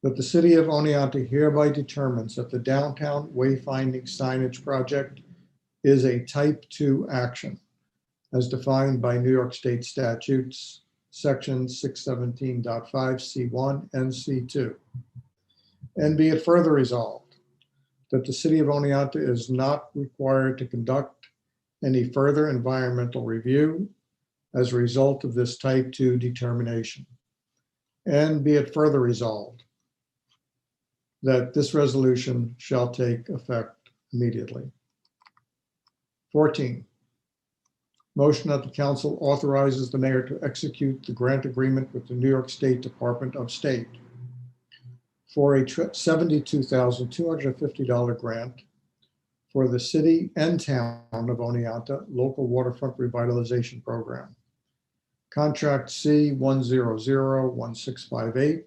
that the city of Oneonta hereby determines that the downtown wayfinding signage project is a type 2 action as defined by New York State statutes, section 617.5 C1 and C2. And be it further resolved that the city of Oneonta is not required to conduct any further environmental review as a result of this type 2 determination. And be it further resolved that this resolution shall take effect immediately. 14, motion that the council authorizes the mayor to execute the grant agreement with the New York State Department of State for a $72,250 grant for the city and town of Oneonta local waterfront revitalization program. Contract C1001658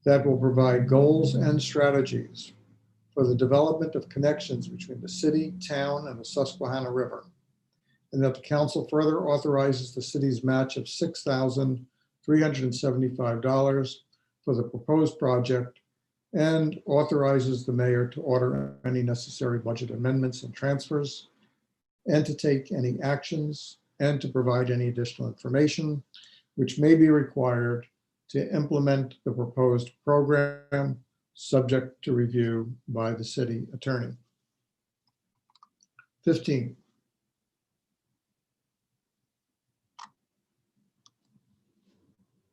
that will provide goals and strategies for the development of connections between the city, town, and the Susquehanna River. And that the council further authorizes the city's match of $6,375 for the proposed project and authorizes the mayor to order any necessary budget amendments and transfers and to take any actions and to provide any additional information which may be required to implement the proposed program subject to review by the city attorney. 15,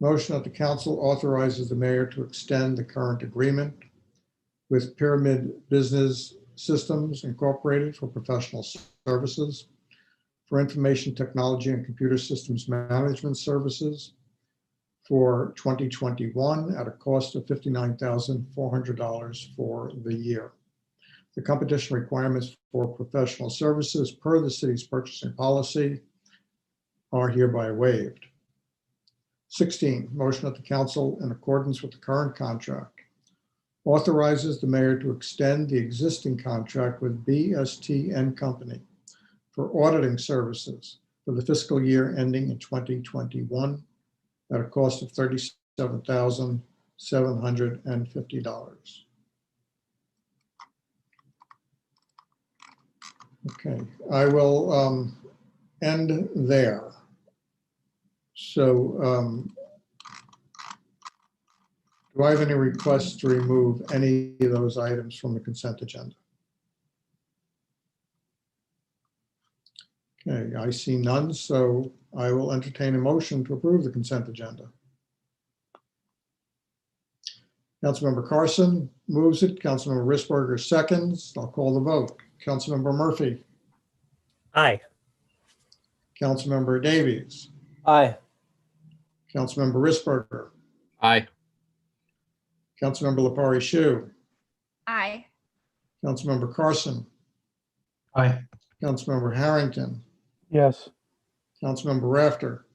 motion that the council authorizes the mayor to extend the current agreement with Pyramid Business Systems Incorporated for professional services for information technology and computer systems management services for 2021 at a cost of $59,400 for the year. The competition requirements for professional services per the city's purchasing policy are hereby waived. 16, motion that the council, in accordance with the current contract, authorizes the mayor to extend the existing contract with BST & Company for auditing services for the fiscal year ending in 2021 at a cost of $37,750. Okay, I will end there. So do I have any requests to remove any of those items from the consent agenda? Okay, I see none, so I will entertain a motion to approve the consent agenda. Councilmember Carson moves it. Councilmember Risberger seconds. I'll call the vote. Councilmember Murphy. Aye. Councilmember Davies. Aye. Councilmember Risberger. Aye. Councilmember Lepari Shu. Aye. Councilmember Carson. Aye. Councilmember Harrington. Yes. Councilmember Rafter.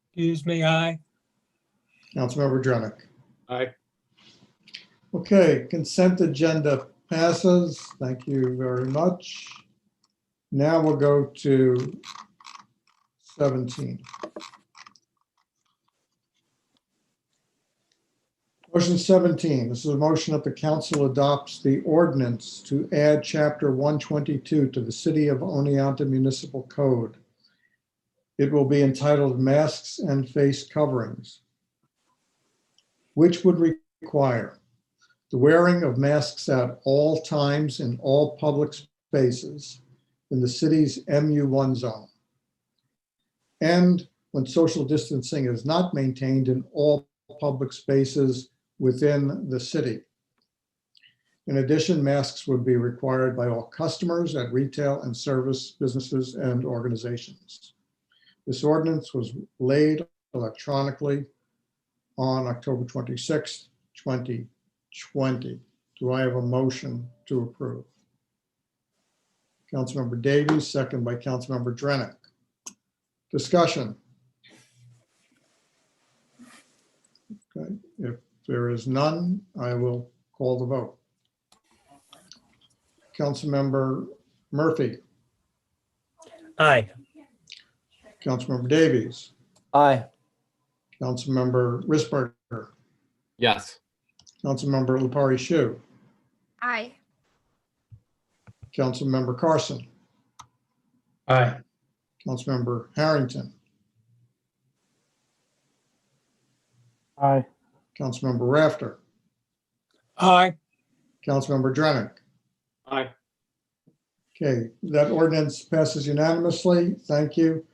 Excuse me, aye. Councilmember Drenick. Aye. Okay, consent agenda passes. Thank you very much. Now we'll go to 17. Motion 17, this is a motion that the council adopts the ordinance to add chapter 122 to the City of Oneonta Municipal Code. It will be entitled Masks and Face Coverings, which would require the wearing of masks at all times in all public spaces in the city's MU1 zone, and when social distancing is not maintained in all public spaces within the city. In addition, masks would be required by all customers at retail and service businesses and organizations. This ordinance was laid electronically on October 26, 2020. Do I have a motion to approve? Councilmember Davies, second by Councilmember Drennick. Discussion. Okay, if there is none, I will call the vote. Councilmember Murphy, Aye. Councilmember Davies, Aye. Councilmember Risberger, Yes. Councilmember Lepari Shu, Aye. Councilmember Carson, Aye. Councilmember Harrington, Aye. Councilmember Rafter, Aye. Councilmember Drennick. Aye. Okay, that ordinance passes unanimously. Thank you.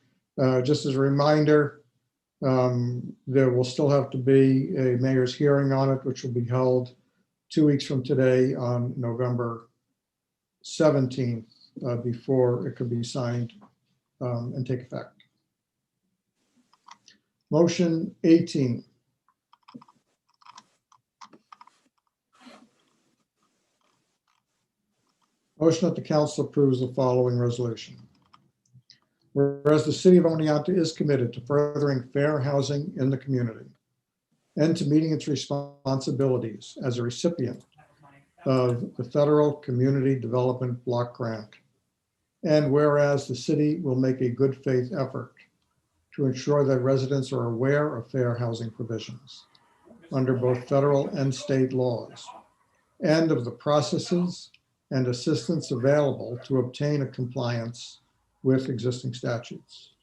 Just as a reminder, there will still have to be a mayor's hearing on it, which will be held 2 weeks from today on November 17th, before it could be signed and take effect. Motion 18. Motion that the council approves the following resolution. Whereas the city of Oneonta is committed to furthering fair housing in the community and to meeting its responsibilities as a recipient of the Federal Community Development Block Grant. And whereas the city will make a good faith effort to ensure that residents are aware of fair housing provisions under both federal and state laws, and of the processes and assistance available to obtain a compliance with existing statutes.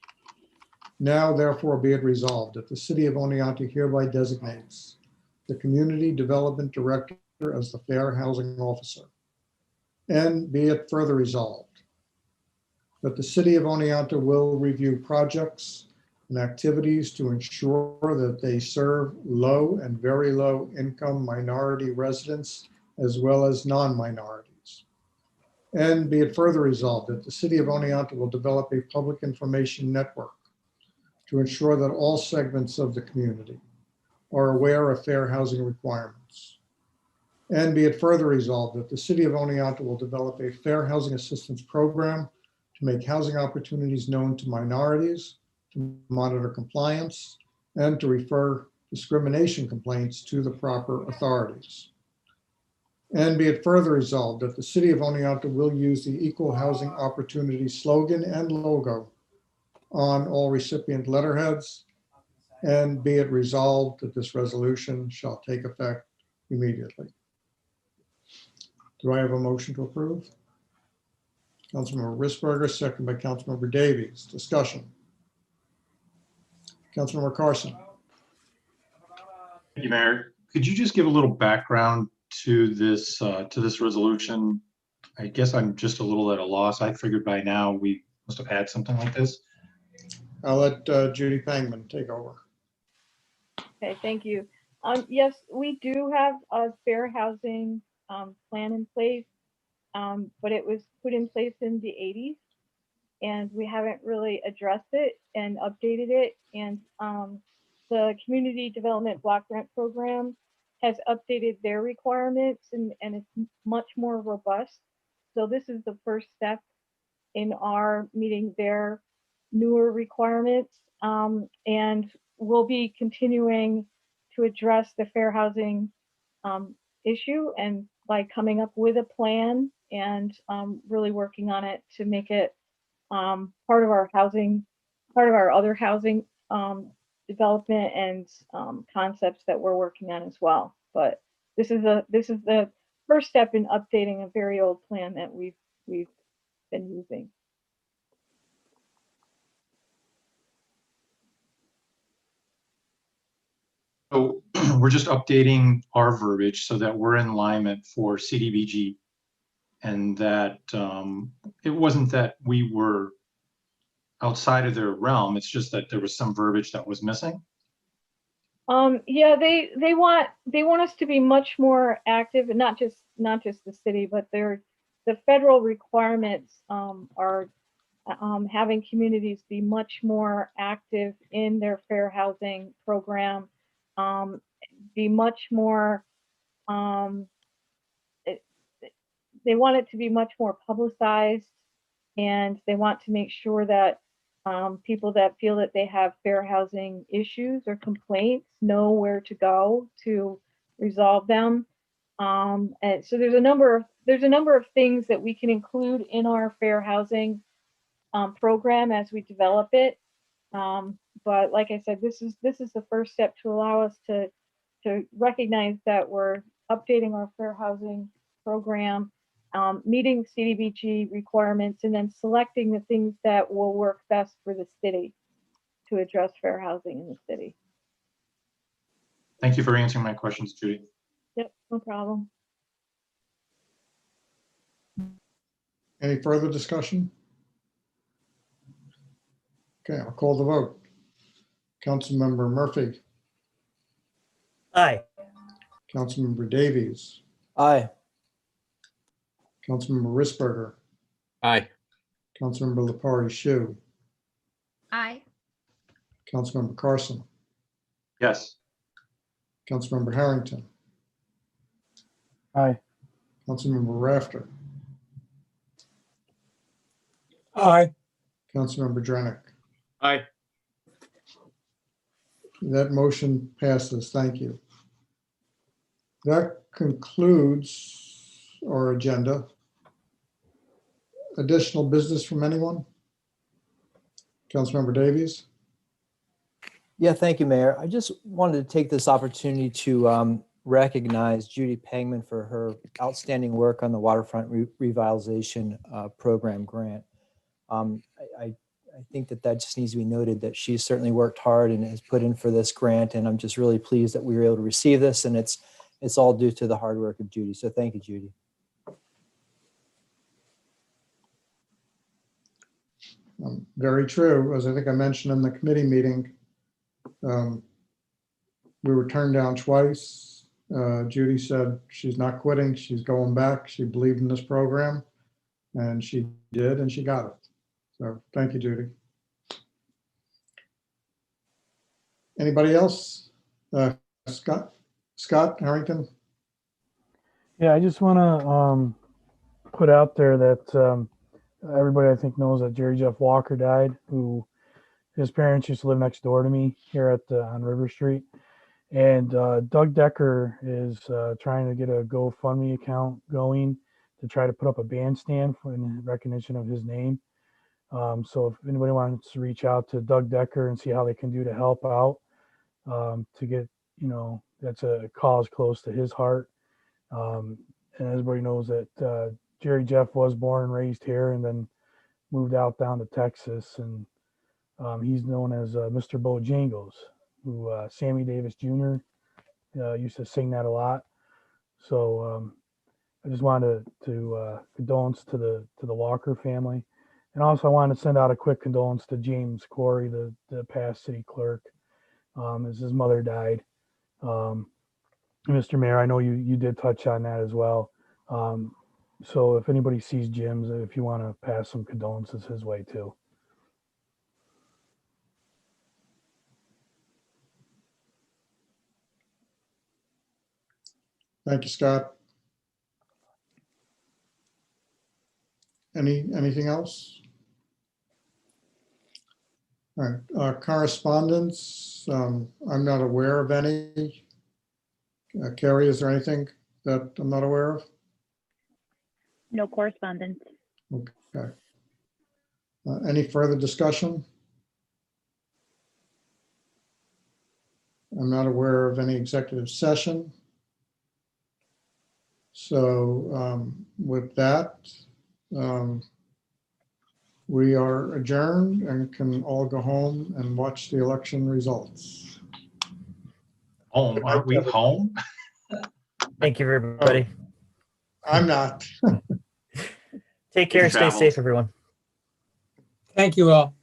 Now, therefore, be it resolved that the city of Oneonta hereby designates the Community Development Director as the Fair Housing Officer. And be it further resolved that the city of Oneonta will review projects and activities to ensure that they serve low and very low income minority residents as well as non-minorities. And be it further resolved that the city of Oneonta will develop a public information network to ensure that all segments of the community are aware of fair housing requirements. And be it further resolved that the city of Oneonta will develop a fair housing assistance program to make housing opportunities known to minorities, to monitor compliance, and to refer discrimination complaints to the proper authorities. And be it further resolved that the city of Oneonta will use the Equal Housing Opportunity slogan and logo on all recipient letterheads. And be it resolved that this resolution shall take effect immediately. Do I have a motion to approve? Councilmember Risberger, second by Councilmember Davies. Discussion. Councilmember Carson. Thank you, Mayor. Could you just give a little background to this resolution? I guess I'm just a little at a loss. I figured by now we must have had something like this. I'll let Judy Pangman take over. Okay, thank you. Yes, we do have a fair housing plan in place, but it was put in place in the 80s, and we haven't really addressed it and updated it. And the Community Development Block Grant Program has updated their requirements, and it's much more robust. So this is the first step in our meeting their newer requirements, and we'll be continuing to address the fair housing issue, and by coming up with a plan and really working on it to make it part of our other housing development and concepts that we're working on as well. But this is the first step in updating a very old plan that we've been using. So we're just updating our verbiage so that we're in alignment for CDBG, and that it wasn't that we were outside of their realm. It's just that there was some verbiage that was missing. Yeah, they want us to be much more active, and not just the city, but the federal requirements are having communities be much more active in their fair housing program, be much more. It, they want it to be much more publicized, and they want to make sure that people that feel that they have fair housing issues or complaints know where to go to resolve them. And so there's a number of things that we can include in our fair housing program as we develop it. But like I said, this is the first step to allow us to recognize that we're updating our fair housing program, meeting CDBG requirements, and then selecting the things that will work best for the city to address fair housing in the city. Thank you for answering my questions, Judy. Yep, no problem. Any further discussion? Okay, I'll call the vote. Councilmember Murphy, Aye. Councilmember Davies, Aye. Councilmember Risberger, Aye. Councilmember Lepari Shu, Aye. Councilmember Carson, Yes. Councilmember Harrington, Aye. Councilmember Rafter, Aye. Councilmember Drenick. Aye. That motion passes. Thank you. That concludes our agenda. Additional business from anyone? Councilmember Davies? Yeah, thank you, Mayor. I just wanted to take this opportunity to recognize Judy Pangman for her outstanding work on the waterfront revitalization program grant. I think that just needs to be noted, that she's certainly worked hard and has put in for this grant, and I'm just really pleased that we were able to receive this, and it's all due to the hard work of Judy. So thank you, Judy. Very true. As I think I mentioned in the committee meeting, we were turned down twice. Judy said she's not quitting, she's going back. She believed in this program, and she did, and she got it. So thank you, Judy. Anybody else? Scott Harrington? Yeah, I just want to put out there that everybody I think knows that Jerry Jeff Walker died, who his parents used to live next door to me here on River Street. And Doug Decker is trying to get a GoFundMe account going to try to put up a bandstand in recognition of his name. So if anybody wants to reach out to Doug Decker and see how they can do to help out, to get, that's a cause close to his heart. And everybody knows that Jerry Jeff was born and raised here and then moved out down to Texas. And he's known as Mr. Bojangles, who Sammy Davis Jr. Used to sing that a lot. So I just wanted to condolence to the Walker family. And also I wanted to send out a quick condolence to James Corey, the past city clerk, as his mother died. Mr. Mayor, I know you did touch on that as well. So if anybody sees Jim's, if you want to pass some condolences his way too. Thank you, Scott. Anything else? All right, correspondence. I'm not aware of any. Carrie, is there anything that I'm not aware of? No correspondence. Okay. Any further discussion? I'm not aware of any executive session. So with that, we are adjourned and can all go home and watch the election results. Home? Aren't we home? Thank you, everybody. I'm not. Take care. Stay safe, everyone. Thank you all.